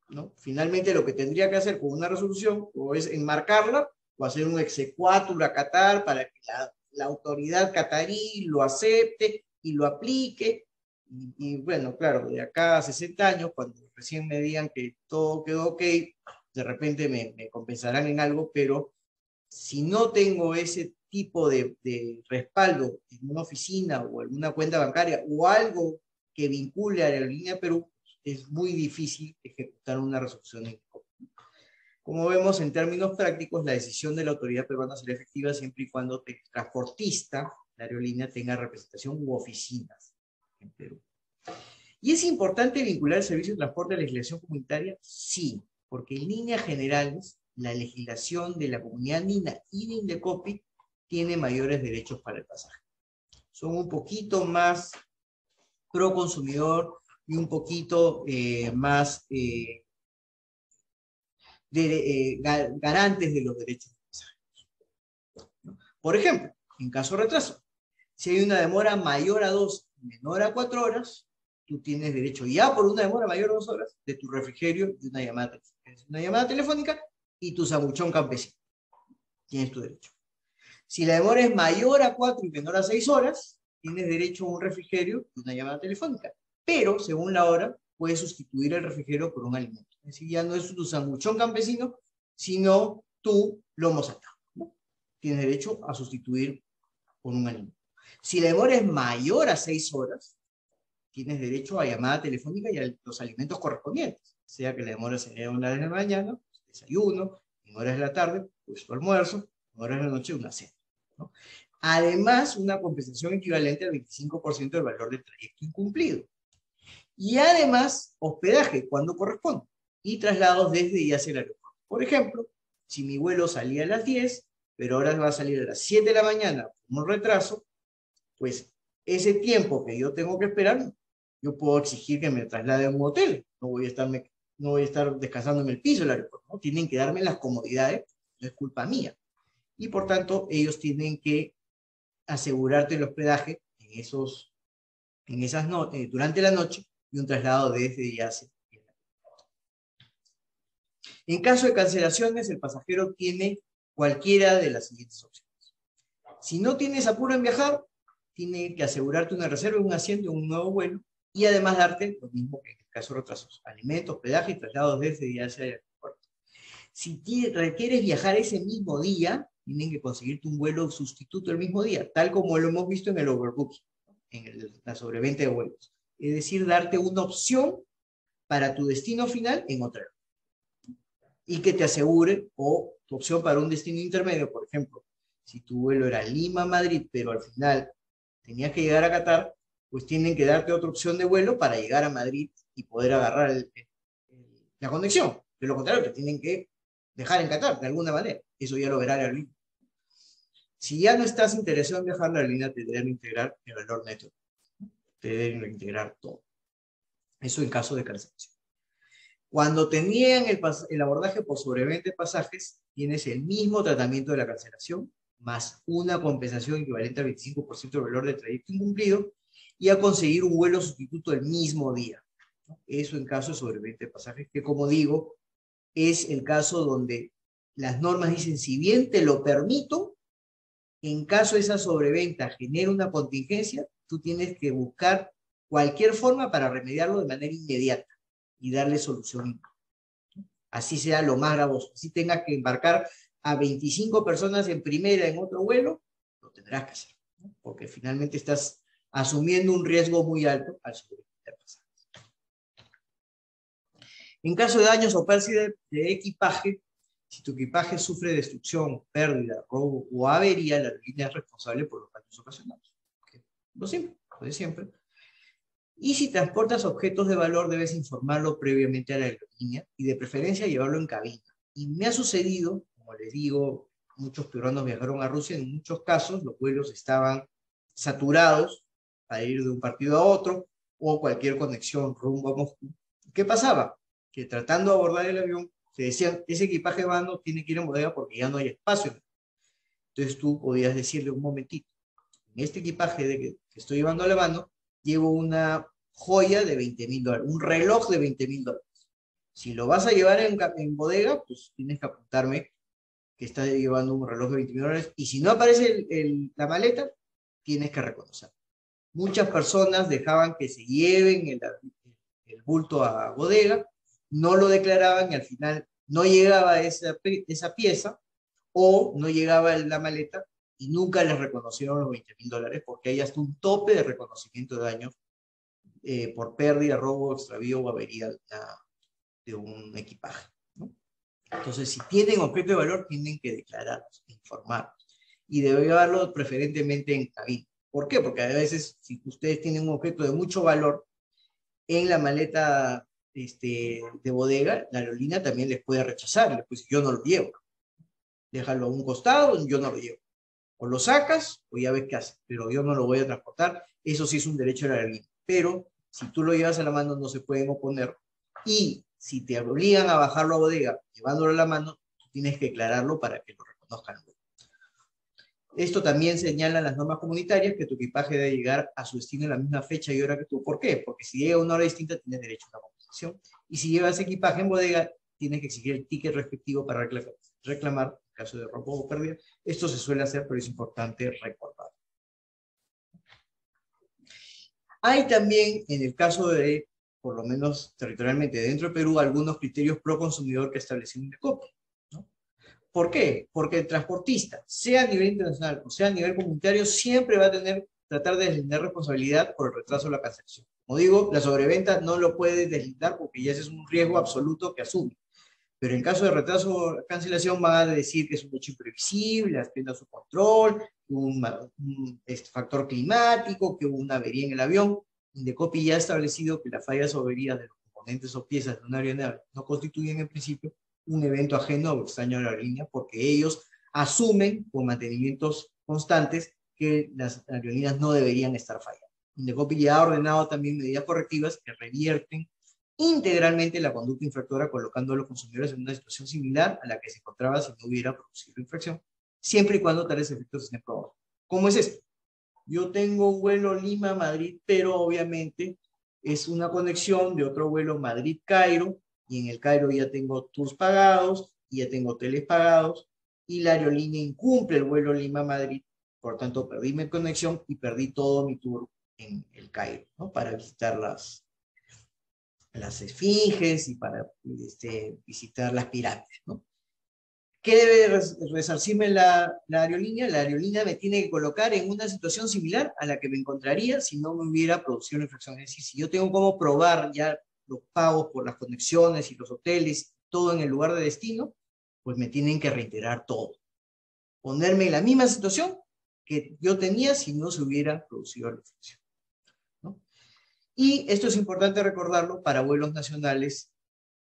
¿no? Finalmente, lo que tendría que hacer con una resolución o es enmarcarla o hacer un exequatur a Qatar para que la autoridad catarí lo acepte y lo aplique. Y bueno, claro, de acá a 60 años, cuando recién me digan que todo quedó ok, de repente me compensarán en algo, pero si no tengo ese tipo de respaldo en una oficina o en una cuenta bancaria o algo que vincule a la Aerolínea Perú, es muy difícil ejecutar una resolución en Indecopi. Como vemos, en términos prácticos, la decisión de la autoridad peruana será efectiva siempre y cuando el transportista, la aerolínea, tenga representación u oficinas en Perú. ¿Y es importante vincular el servicio de transporte a la legislación comunitaria? Sí, porque en líneas generales, la legislación de la Comunidad Andina y de Indecopi tiene mayores derechos para el pasaje. Son un poquito más pro consumidor y un poquito más garantes de los derechos del pasaje, ¿no? Por ejemplo, en caso de retraso, si hay una demora mayor a 2 y menor a 4 horas, tú tienes derecho ya por una demora mayor a 2 horas de tu refrigerio y una llamada telefónica. Una llamada telefónica y tu sanguchón campesino. Tienes tu derecho. Si la demora es mayor a 4 y menor a 6 horas, tienes derecho a un refrigerio y una llamada telefónica. Pero, según la hora, puedes sustituir el refrigerio por un alimento. Es decir, ya no es tu sanguchón campesino, sino tu lomo saltado, ¿no? Tienes derecho a sustituir por un alimento. Si la demora es mayor a 6 horas, tienes derecho a llamada telefónica y a los alimentos correspondientes. Sea que la demora sea una de la mañana, pues, desayuno, en horas de la tarde, pues tu almuerzo, en horas de la noche, una cena, ¿no? Además, una compensación equivalente al 25% del valor del trayecto incumplido. Y además, hospedaje cuando corresponde y traslados desde y hacia el aeropuerto. Por ejemplo, si mi vuelo salía a las 10, pero ahora va a salir a las 7 de la mañana con un retraso, pues ese tiempo que yo tengo que esperar, yo puedo exigir que me traslade a un hotel. No voy a estar descansando en el piso del aeropuerto, ¿no? Tienen que darme las comodidades, no es culpa mía. Y por tanto, ellos tienen que asegurarte el hospedaje durante la noche y un traslado desde y hacia. En caso de cancelaciones, el pasajero tiene cualquiera de las siguientes opciones. Si no tienes apuro en viajar, tiene que asegurarte una reserva, un asiento, un nuevo vuelo, y además darte lo mismo que en el caso de retrasos: alimentos, hospedaje y traslados desde y hacia el aeropuerto. Si requieres viajar ese mismo día, tienen que conseguirte un vuelo sustituto el mismo día, tal como lo hemos visto en el overbooking, en la sobreventa de vuelos. Es decir, darte una opción para tu destino final en otra aerolínea. Y que te asegure, o tu opción para un destino intermedio, por ejemplo, si tu vuelo era Lima-Madrid, pero al final tenías que llegar a Qatar, pues tienen que darte otra opción de vuelo para llegar a Madrid y poder agarrar la conexión. De lo contrario, te tienen que dejar en Qatar de alguna manera. Eso ya lo verá la aerolínea. Si ya no estás interesado en viajar, la aerolínea te debe integrar el valor neto. Te deben integrar todo. Eso en caso de cancelación. Cuando tenían el abordaje por sobreventa de pasajes, tienes el mismo tratamiento de la cancelación, más una compensación equivalente al 25% del valor del trayecto incumplido, y a conseguir un vuelo sustituto el mismo día. Eso en caso de sobreventa de pasajes, que como digo, es el caso donde las normas dicen: si bien te lo permito, en caso de esa sobreventa genere una contingencia, tú tienes que buscar cualquier forma para remediarlo de manera inmediata y darle solución. así sea lo más gravoso. Si tengas que embarcar a 25 personas en primera en otro vuelo, lo tendrás que hacer, ¿no? Porque finalmente estás asumiendo un riesgo muy alto al sobrevolar pasajes. En caso de daños o pérdida de equipaje, si tu equipaje sufre destrucción, pérdida, robo o avería, la aerolínea es responsable por los daños ocasionados. ¿Okay? Lo de siempre. Y si transportas objetos de valor, debes informarlo previamente a la aerolínea y de preferencia llevarlo en cabina. Y me ha sucedido, como les digo, muchos peruanos viajaron a Rusia, en muchos casos los vuelos estaban saturados para ir de un partido a otro o cualquier conexión rumbo a Moscú. ¿Qué pasaba? Que tratando de abordar el avión, te decían, ese equipaje vano tiene que ir en bodega porque ya no hay espacio. Entonces tú podías decirle un momentito, en este equipaje que estoy llevando a la mano, llevo una joya de $20.000, un reloj de $20.000. Si lo vas a llevar en bodega, pues tienes que apuntarme que estás llevando un reloj de $20.000, y si no aparece la maleta, tienes que reconocer. Muchas personas dejaban que se lleven el bulto a bodega, no lo declaraban y al final no llegaba esa pieza o no llegaba la maleta y nunca les reconocieron los $20.000 porque hay hasta un tope de reconocimiento de daños por pérdida, robo, extravío o avería de un equipaje, ¿no? Entonces, si tienen objeto de valor, tienen que declararlos, informarlos. Y debe llevarlo preferentemente en cabina. ¿Por qué? Porque a veces, si ustedes tienen un objeto de mucho valor en la maleta de bodega, la aerolínea también les puede rechazar. Pues yo no lo llevo. Déjalo a un costado, yo no lo llevo. O lo sacas, o ya ves qué haces. Pero yo no lo voy a transportar. Eso sí es un derecho de la aerolínea. Pero si tú lo llevas a la mano, no se pueden oponer. Y si te obligan a bajarlo a bodega, llevándolo a la mano, tú tienes que declararlo para que lo reconozcan. Esto también señala las normas comunitarias que tu equipaje debe llegar a su destino en la misma fecha y hora que tú. ¿Por qué? Porque si llega a una hora distinta, tienes derecho a una compensación. Y si llevas equipaje en bodega, tienes que exigir el ticket respectivo para reclamar en caso de robo o pérdida. Esto se suele hacer, pero es importante recordar. Hay también, en el caso de, por lo menos territorialmente dentro de Perú, algunos criterios pro consumidor que establecen Indecopi, ¿no? ¿Por qué? Porque el transportista, sea a nivel internacional o sea a nivel comunitario, siempre va a tratar de deslindar responsabilidad por el retraso de la cancelación. Como digo, la sobreventa no lo puede deslindar porque ya ese es un riesgo absoluto que asume. Pero en caso de retraso o cancelación van a decir que es un hecho imprevisible, aspenda su control, un factor climático, que hubo una avería en el avión. Indecopi ya ha establecido que las fallas o averías de los componentes o piezas de una aeronave no constituyen en principio un evento ajeno o extraño a la aerolínea, porque ellos asumen con mantenimientos constantes que las aerolíneas no deberían estar fallando. Indecopi ya ha ordenado también medidas correctivas que revierten integralmente la conducta infractora, colocando a los consumidores en una situación similar a la que se encontraba si no hubiera producido la infracción, siempre y cuando tales efectos estén probados. ¿Cómo es esto? Yo tengo un vuelo Lima-Madrid, pero obviamente es una conexión de otro vuelo Madrid-Cairo, y en el Cairo ya tengo tours pagados, y ya tengo hoteles pagados, y la aerolínea incumple el vuelo Lima-Madrid, por tanto perdí mi conexión y perdí todo mi tour en el Cairo, ¿no? Para visitar las esfinges y para visitar las pirámides, ¿no? ¿Qué debe resarcirme la aerolínea? La aerolínea me tiene que colocar en una situación similar a la que me encontraría si no me hubiera producido una infracción. Es decir, si yo tengo cómo probar ya los pagos por las conexiones y los hoteles, todo en el lugar de destino, pues me tienen que reiterar todo. Ponerme en la misma situación que yo tenía si no se hubiera producido la infracción, ¿no? Y esto es importante recordarlo para vuelos nacionales.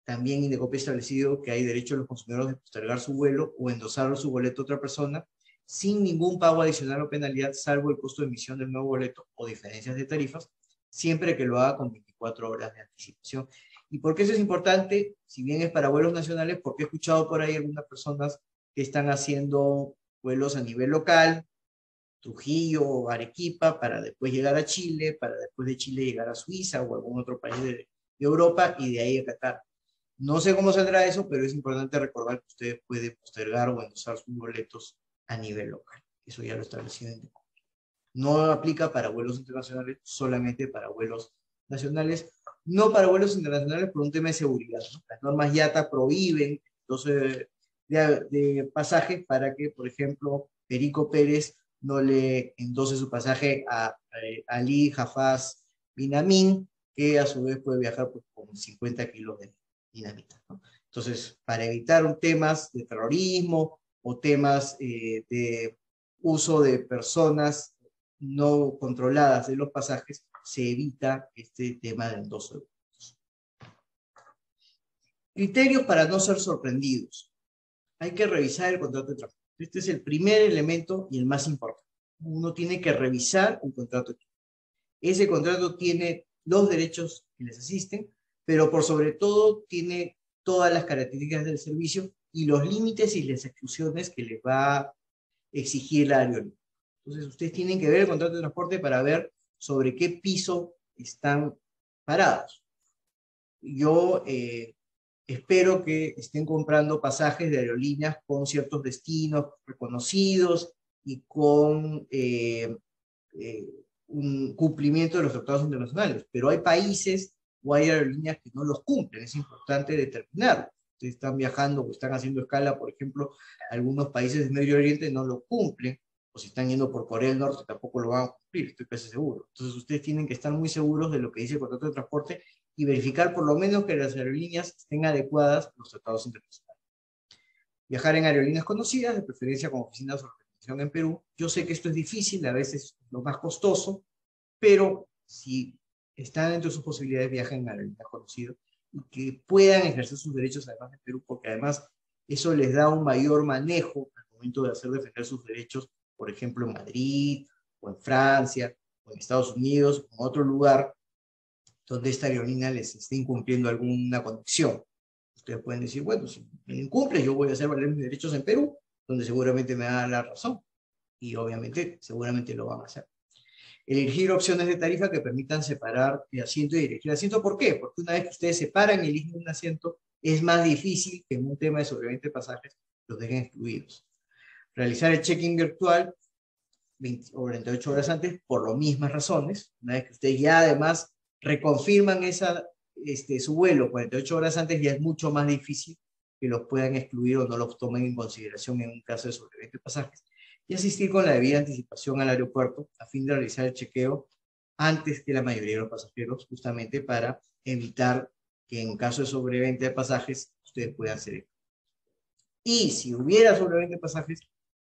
También Indecopi ha establecido que hay derecho a los consumidores de postergar su vuelo o endosar su boleto a otra persona sin ningún pago adicional o penalidad, salvo el costo de emisión del nuevo boleto o diferencias de tarifas, siempre que lo haga con 24 horas de anticipación. ¿Y por qué eso es importante? Si bien es para vuelos nacionales, porque he escuchado por ahí algunas personas que están haciendo vuelos a nivel local, Trujillo o Arequipa, para después llegar a Chile, para después de Chile llegar a Suiza o algún otro país de Europa y de ahí a Qatar. No sé cómo saldrá eso, pero es importante recordar que ustedes pueden postergar o endosar sus boletos a nivel local. Eso ya lo establecí en Indecopi. No aplica para vuelos internacionales, solamente para vuelos nacionales, no para vuelos internacionales por un tema de seguridad, ¿no? Las normas IATA prohíben entonces de pasajes para que, por ejemplo, Perico Pérez no le endose su pasaje a Ali Hafez bin Amin, que a su vez puede viajar pues, con 50 kilos de dinamita, ¿no? Entonces, para evitar temas de terrorismo o temas de uso de personas no controladas de los pasajes, se evita este tema del endoso de boletos. Criterios para no ser sorprendidos. Hay que revisar el contrato de transporte. Este es el primer elemento y el más importante. Uno tiene que revisar el contrato de transporte. Ese contrato tiene los derechos que les asisten, pero por sobre todo tiene todas las características del servicio y los límites y las exclusiones que les va a exigir la aerolínea. Entonces, ustedes tienen que ver el contrato de transporte para ver sobre qué piso están parados. Yo espero que estén comprando pasajes de aerolíneas con ciertos destinos reconocidos y con un cumplimiento de los tratados internacionales, pero hay países o hay aerolíneas que no los cumplen, es importante determinarlo. Ustedes están viajando o están haciendo escala, por ejemplo, algunos países del Medio Oriente no lo cumplen, o si están yendo por Corea del Norte tampoco lo van a cumplir, estoy casi seguro. Entonces ustedes tienen que estar muy seguros de lo que dice el contrato de transporte y verificar por lo menos que las aerolíneas estén adecuadas a los tratados internacionales. Viajar en aerolíneas conocidas, de preferencia con oficinas o organización en Perú. Yo sé que esto es difícil, a veces es lo más costoso, pero si están dentro de sus posibilidades, viajen en aerolíneas conocidas y que puedan ejercer sus derechos además en Perú, porque además eso les da un mayor manejo al momento de hacer defender sus derechos, por ejemplo, en Madrid, o en Francia, o en Estados Unidos, o en otro lugar donde esta aerolínea les esté incumpliendo alguna conexión. Ustedes pueden decir, bueno, si me incumple, yo voy a hacer valer mis derechos en Perú, donde seguramente me da la razón. Y obviamente, seguramente lo van a hacer. Elegir opciones de tarifa que permitan separar el asiento y dirigir el asiento. ¿Por qué? Porque una vez que ustedes separan y eligen un asiento, es más difícil que en un tema de sobreventa de pasajes los dejen excluidos. Realizar el check-in virtual 20 o 48 horas antes por las mismas razones. Una vez que ustedes ya además reconfirman su vuelo 48 horas antes, ya es mucho más difícil que los puedan excluir o no los tomen en consideración en un caso de sobreventa de pasajes. Y asistir con la debida anticipación al aeropuerto a fin de realizar el chequeo antes que la mayoría de los pasajeros, justamente para evitar que en caso de sobreventa de pasajes ustedes puedan ser. Y si hubiera sobreventa de pasajes,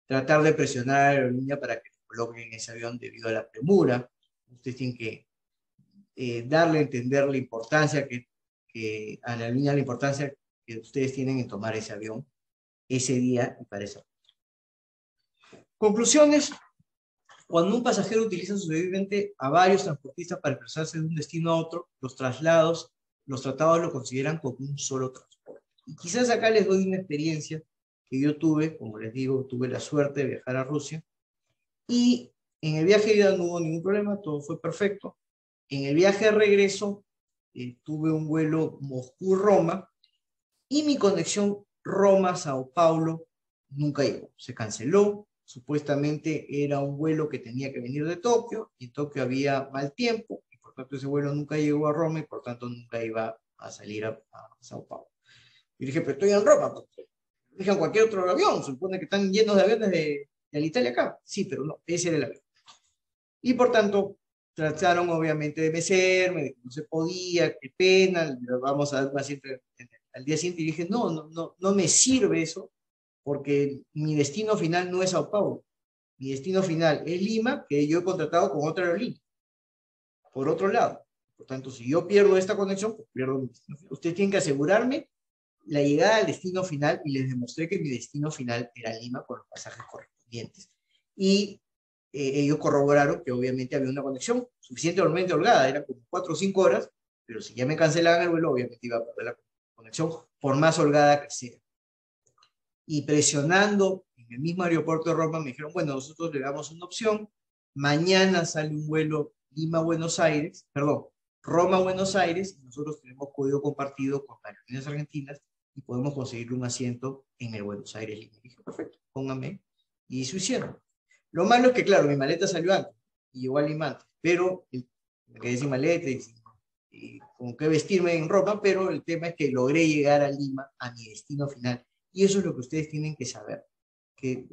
tratar de presionar a la aerolínea para que coloquen ese avión debido a la premura. Ustedes tienen que darle a entender la importancia a la aerolínea, la importancia que ustedes tienen en tomar ese avión ese día y para eso. Conclusiones. Cuando un pasajero utiliza sobreviviente a varios transportistas para desplazarse de un destino a otro, los tratados lo consideran como un solo transporte. Y quizás acá les doy una experiencia que yo tuve, como les digo, tuve la suerte de viajar a Rusia, y en el viaje de ida no hubo ningún problema, todo fue perfecto. En el viaje de regreso tuve un vuelo Moscú-Roma, y mi conexión Roma-Sao Paulo nunca llegó, se canceló. Supuestamente era un vuelo que tenía que venir de Tokio, y en Tokio había mal tiempo, y por tanto ese vuelo nunca llegó a Roma, y por tanto nunca iba a salir a Sao Paulo. Y dije, pero estoy en Roma, porque dejan cualquier otro avión, supone que están llenos de aviones de Alitalia acá. Sí, pero no, ese era el avión. Y por tanto, trataron obviamente de mecerme, de que no se podía, qué pena, vamos a dar un asiento al día siguiente. Y dije, no me sirve eso, porque mi destino final no es Sao Paulo. Mi destino final es Lima, que yo he contratado con otra aerolínea, por otro lado. Por tanto, si yo pierdo esta conexión, pues pierdo mi destino final. Ustedes tienen que asegurarme la llegada al destino final, y les demostré que mi destino final era Lima con los pasajes correspondientes. Y ellos corroboraron que obviamente había una conexión suficientemente holgada, eran como 4 o 5 horas, pero si ya me cancelaban el vuelo, obviamente iba a perder la conexión, por más holgada que sea. Y presionando en el mismo aeropuerto de Roma, me dijeron, bueno, nosotros le damos una opción, mañana sale un vuelo Lima-Buenos Aires, perdón, Roma-Buenos Aires, y nosotros tenemos código compartido con aerolíneas argentinas, y podemos conseguir un asiento en el Buenos Aires-Lima. Dije, perfecto, pónganme, y eso hicieron. Lo malo es que, claro, mi maleta salió antes, y llegó a Lima antes, pero me quedé sin maleta y con qué vestirme en Roma, pero el tema es que logré llegar a Lima, a mi destino final. Y eso es lo que ustedes tienen que saber, que,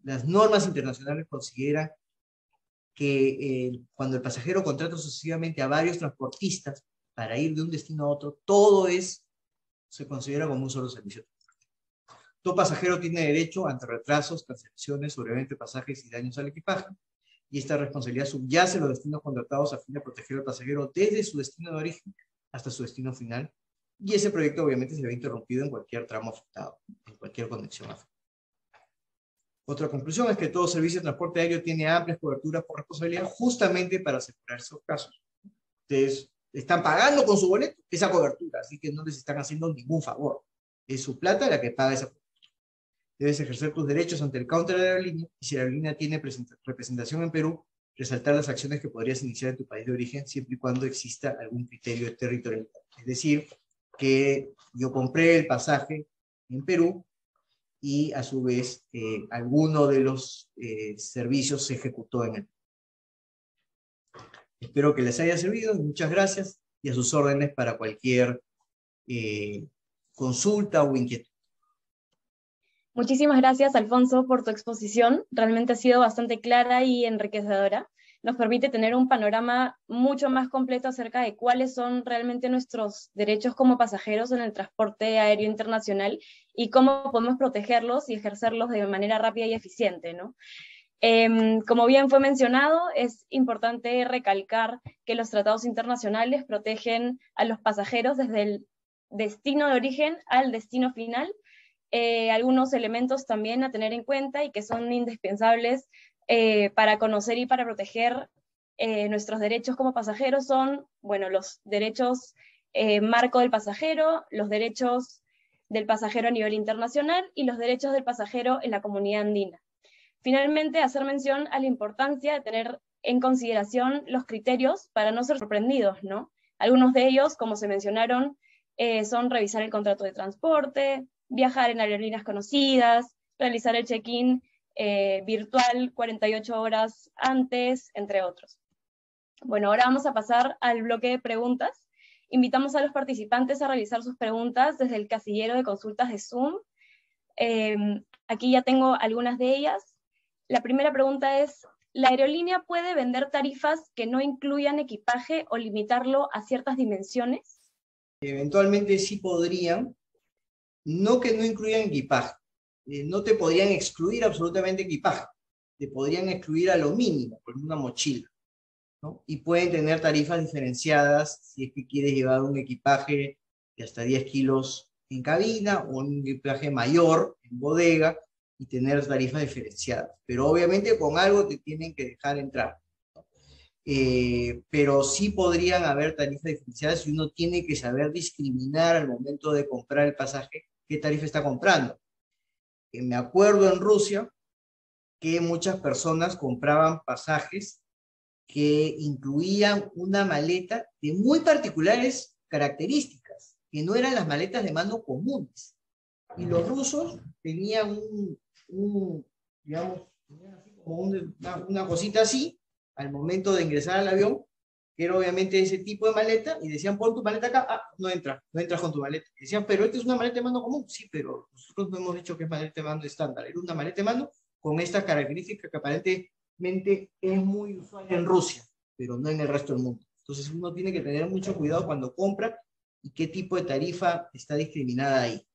las normas internacionales consideran que cuando el pasajero contrata sucesivamente a varios transportistas para ir de un destino a otro, todo se considera como un solo servicio. Todo pasajero tiene derecho ante retrasos, cancelaciones, sobreventa de pasajes y daños al equipaje, y esta responsabilidad subyace a los destinos contratados a fin de proteger al pasajero desde su destino de origen hasta su destino final, y ese proyecto obviamente se ve interrumpido en cualquier tramo afectado, en cualquier conexión afectada. Otra conclusión es que todo servicio de transporte aéreo tiene amplias coberturas por responsabilidad justamente para asegurar esos casos. Ustedes están pagando con su boleto esa cobertura, así que no les están haciendo ningún favor. Es su plata la que paga esa cobertura. Debes ejercer tus derechos ante el counter de la aerolínea, y si la aerolínea tiene representación en Perú, resaltar las acciones que podrías iniciar en tu país de origen siempre y cuando exista algún criterio de territorialidad. Es decir, que yo compré el pasaje en Perú y a su vez alguno de los servicios se ejecutó en él. Espero que les haya servido, muchas gracias y a sus órdenes para cualquier consulta o inquietud. Muchísimas gracias, Alfonso, por tu exposición. Realmente ha sido bastante clara y enriquecedora. Nos permite tener un panorama mucho más completo acerca de cuáles son realmente nuestros derechos como pasajeros en el transporte aéreo internacional y cómo podemos protegerlos y ejercerlos de manera rápida y eficiente, ¿no? Como bien fue mencionado, es importante recalcar que los tratados internacionales protegen a los pasajeros desde el destino de origen al destino final. Algunos elementos también a tener en cuenta y que son indispensables para conocer y para proteger nuestros derechos como pasajeros son, bueno, los derechos marco del pasajero, los derechos del pasajero a nivel internacional y los derechos del pasajero en la comunidad andina. Finalmente, hacer mención a la importancia de tener en consideración los criterios para no ser sorprendidos, ¿no? Algunos de ellos, como se mencionaron, son revisar el contrato de transporte, viajar en aerolíneas conocidas, realizar el check-in virtual 48 horas antes, entre otros. Bueno, ahora vamos a pasar al bloque de preguntas. Invitamos a los participantes a realizar sus preguntas desde el casillero de consultas de Zoom. Aquí ya tengo algunas de ellas. La primera pregunta es, ¿la aerolínea puede vender tarifas que no incluyan equipaje o limitarlo a ciertas dimensiones? Eventualmente sí podrían, no que no incluyan equipaje, no te podrían excluir absolutamente equipaje, te podrían excluir a lo mínimo, por una mochila, ¿no? Y pueden tener tarifas diferenciadas si es que quieres llevar un equipaje de hasta 10 kilos en cabina o un equipaje mayor en bodega y tener tarifas diferenciadas. Pero obviamente con algo te tienen que dejar entrar. Pero sí podrían haber tarifas diferenciadas y uno tiene que saber discriminar al momento de comprar el pasaje qué tarifa está comprando. Me acuerdo en Rusia que muchas personas compraban pasajes que incluían una maleta de muy particulares características, que no eran las maletas de mano comunes. Y los rusos tenían digamos, así como una cosita así, al momento de ingresar al avión, que era obviamente ese tipo de maleta, y decían, pon tu maleta acá, no entras con tu maleta. Y decían, pero esta es una maleta de mano común. Sí, pero nosotros no hemos dicho que es maleta de mano estándar, era una maleta de mano con estas características que aparentemente es muy usual en Rusia, pero no en el resto del mundo. Entonces uno tiene que tener mucho cuidado cuando compra y qué tipo de tarifa está discriminada ahí.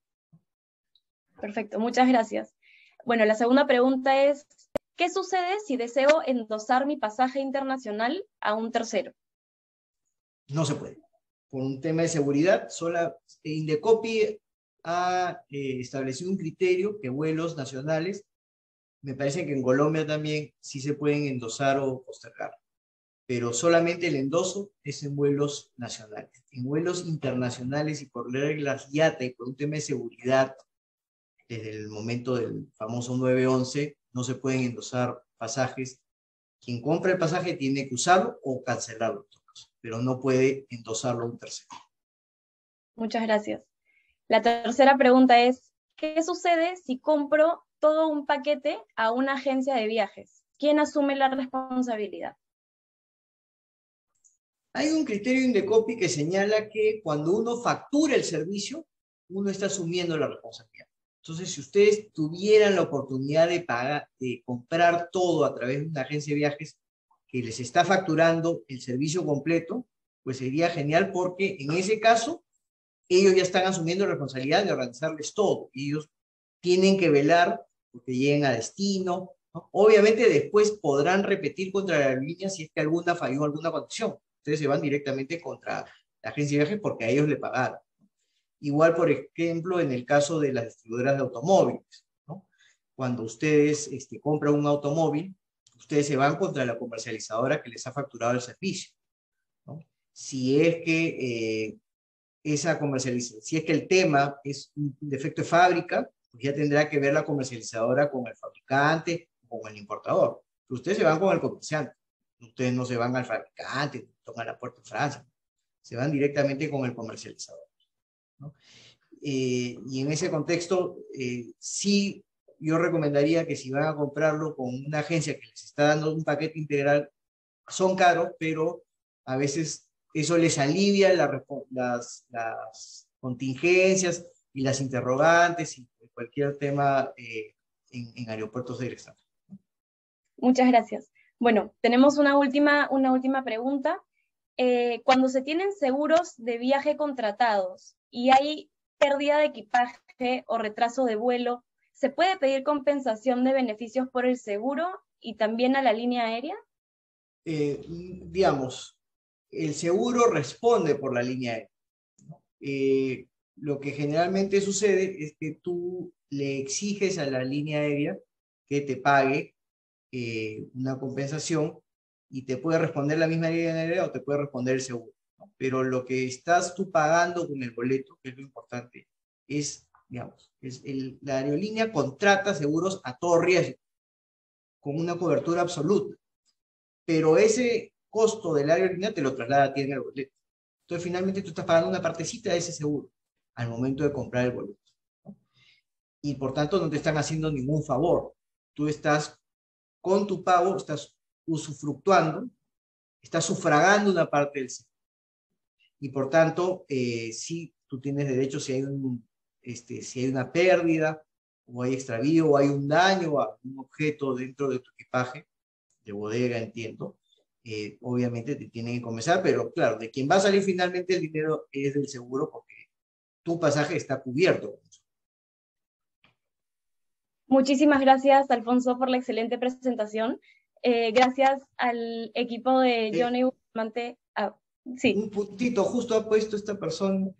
Perfecto, muchas gracias. Bueno, la segunda pregunta es, ¿qué sucede si deseo endosar mi pasaje internacional a un tercero? No se puede. Por un tema de seguridad, Indecopi ha establecido un criterio que vuelos nacionales, me parece que en Colombia también sí se pueden endosar o postergar, pero solamente el endoso es en vuelos nacionales. En vuelos internacionales y por reglas IATA y por un tema de seguridad, desde el momento del famoso 911, no se pueden endosar pasajes. Quien compra el pasaje tiene que usarlo o cancelarlo, pero no puede endosarlo a un tercero. Muchas gracias. La tercera pregunta es, ¿qué sucede si compro todo un paquete a una agencia de viajes? ¿Quién asume la responsabilidad? Hay un criterio Indecopi que señala que cuando uno factura el servicio, uno está asumiendo la responsabilidad. Entonces, si ustedes tuvieran la oportunidad de pagar, de comprar todo a través de una agencia de viajes que les está facturando el servicio completo, pues sería genial porque en ese caso ellos ya están asumiendo la responsabilidad de organizarles todo. Ellos tienen que velar porque lleguen a destino, ¿no? Obviamente después podrán repetir contra la aerolínea si es que alguna falló alguna condición. Ustedes se van directamente contra la agencia de viajes porque a ellos le pagaron. Igual, por ejemplo, en el caso de las distribuidoras de automóviles, ¿no? Cuando ustedes compran un automóvil, ustedes se van contra la comercializadora que les ha facturado el servicio, ¿no? Si es que esa comercialización, si es que el tema es un defecto de fábrica, pues ya tendrá que ver la comercializadora con el fabricante o con el importador. Pero ustedes se van con el comerciante, ustedes no se van al fabricante, tocan la puerta en Francia, se van directamente con el comercializador, ¿no? Y en ese contexto, sí, yo recomendaría que si van a comprarlo con una agencia que les está dando un paquete integral, son caros, pero a veces eso les alivia las contingencias y las interrogantes y cualquier tema en aeropuertos del extranjero. Muchas gracias. Bueno, tenemos una última pregunta. Cuando se tienen seguros de viaje contratados y hay pérdida de equipaje o retraso de vuelo, ¿se puede pedir compensación de beneficios por el seguro y también a la línea aérea? Digamos, el seguro responde por la línea aérea, ¿no? Lo que generalmente sucede es que tú le exiges a la línea aérea que te pague una compensación y te puede responder la misma línea aérea o te puede responder el seguro, ¿no? Pero lo que estás tú pagando con el boleto, que es lo importante, es, digamos, la aerolínea contrata seguros a todo riesgo, con una cobertura absoluta, pero ese costo de la aerolínea te lo traslada a ti en el boleto. Entonces, finalmente tú estás pagando una partecita de ese seguro al momento de comprar el boleto, ¿no? Y por tanto no te están haciendo ningún favor. Tú estás, con tu pago, estás usufructuando, estás sufragando una parte del seguro. Y por tanto, sí, tú tienes derecho si hay una pérdida, o hay extravío, o hay un daño a un objeto dentro de tu equipaje, de bodega, entiendo, obviamente te tienen que compensar, pero claro, de quien va a salir finalmente el dinero es del seguro porque tu pasaje está cubierto. Muchísimas gracias, Alfonso, por la excelente presentación. Gracias al equipo de Johnny Bustamante. Sí. Un puntito, justo ha puesto esta persona,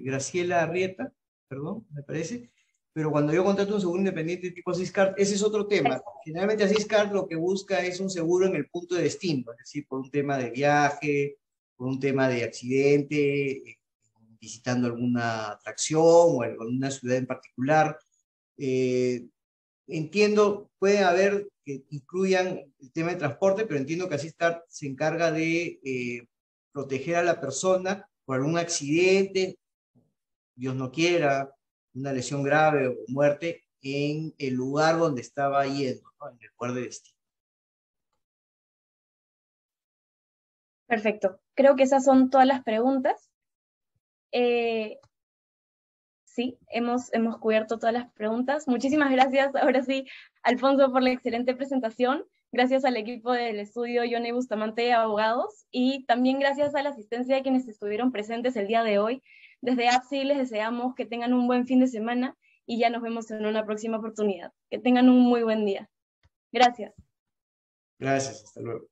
Graciela Arrieta, perdón, me parece, pero cuando yo contrato un seguro independiente tipo Syscard, ese es otro tema. Generalmente Syscard lo que busca es un seguro en el punto de destino, es decir, por un tema de viaje, por un tema de accidente, visitando alguna atracción o alguna ciudad en particular. Entiendo, puede haber que incluyan el tema de transporte, pero entiendo que Syscard se encarga de proteger a la persona por algún accidente, Dios no quiera, una lesión grave o muerte en el lugar donde estaba yendo, ¿no? En el lugar de destino. Perfecto. Creo que esas son todas las preguntas. Sí, hemos cubierto todas las preguntas. Muchísimas gracias, ahora sí, Alfonso, por la excelente presentación. Gracias al equipo del estudio Johnny Bustamante Abogados y también gracias a la asistencia de quienes estuvieron presentes el día de hoy. Desde APSI les deseamos que tengan un buen fin de semana y ya nos vemos en una próxima oportunidad. Que tengan un muy buen día. Gracias. Gracias, hasta luego.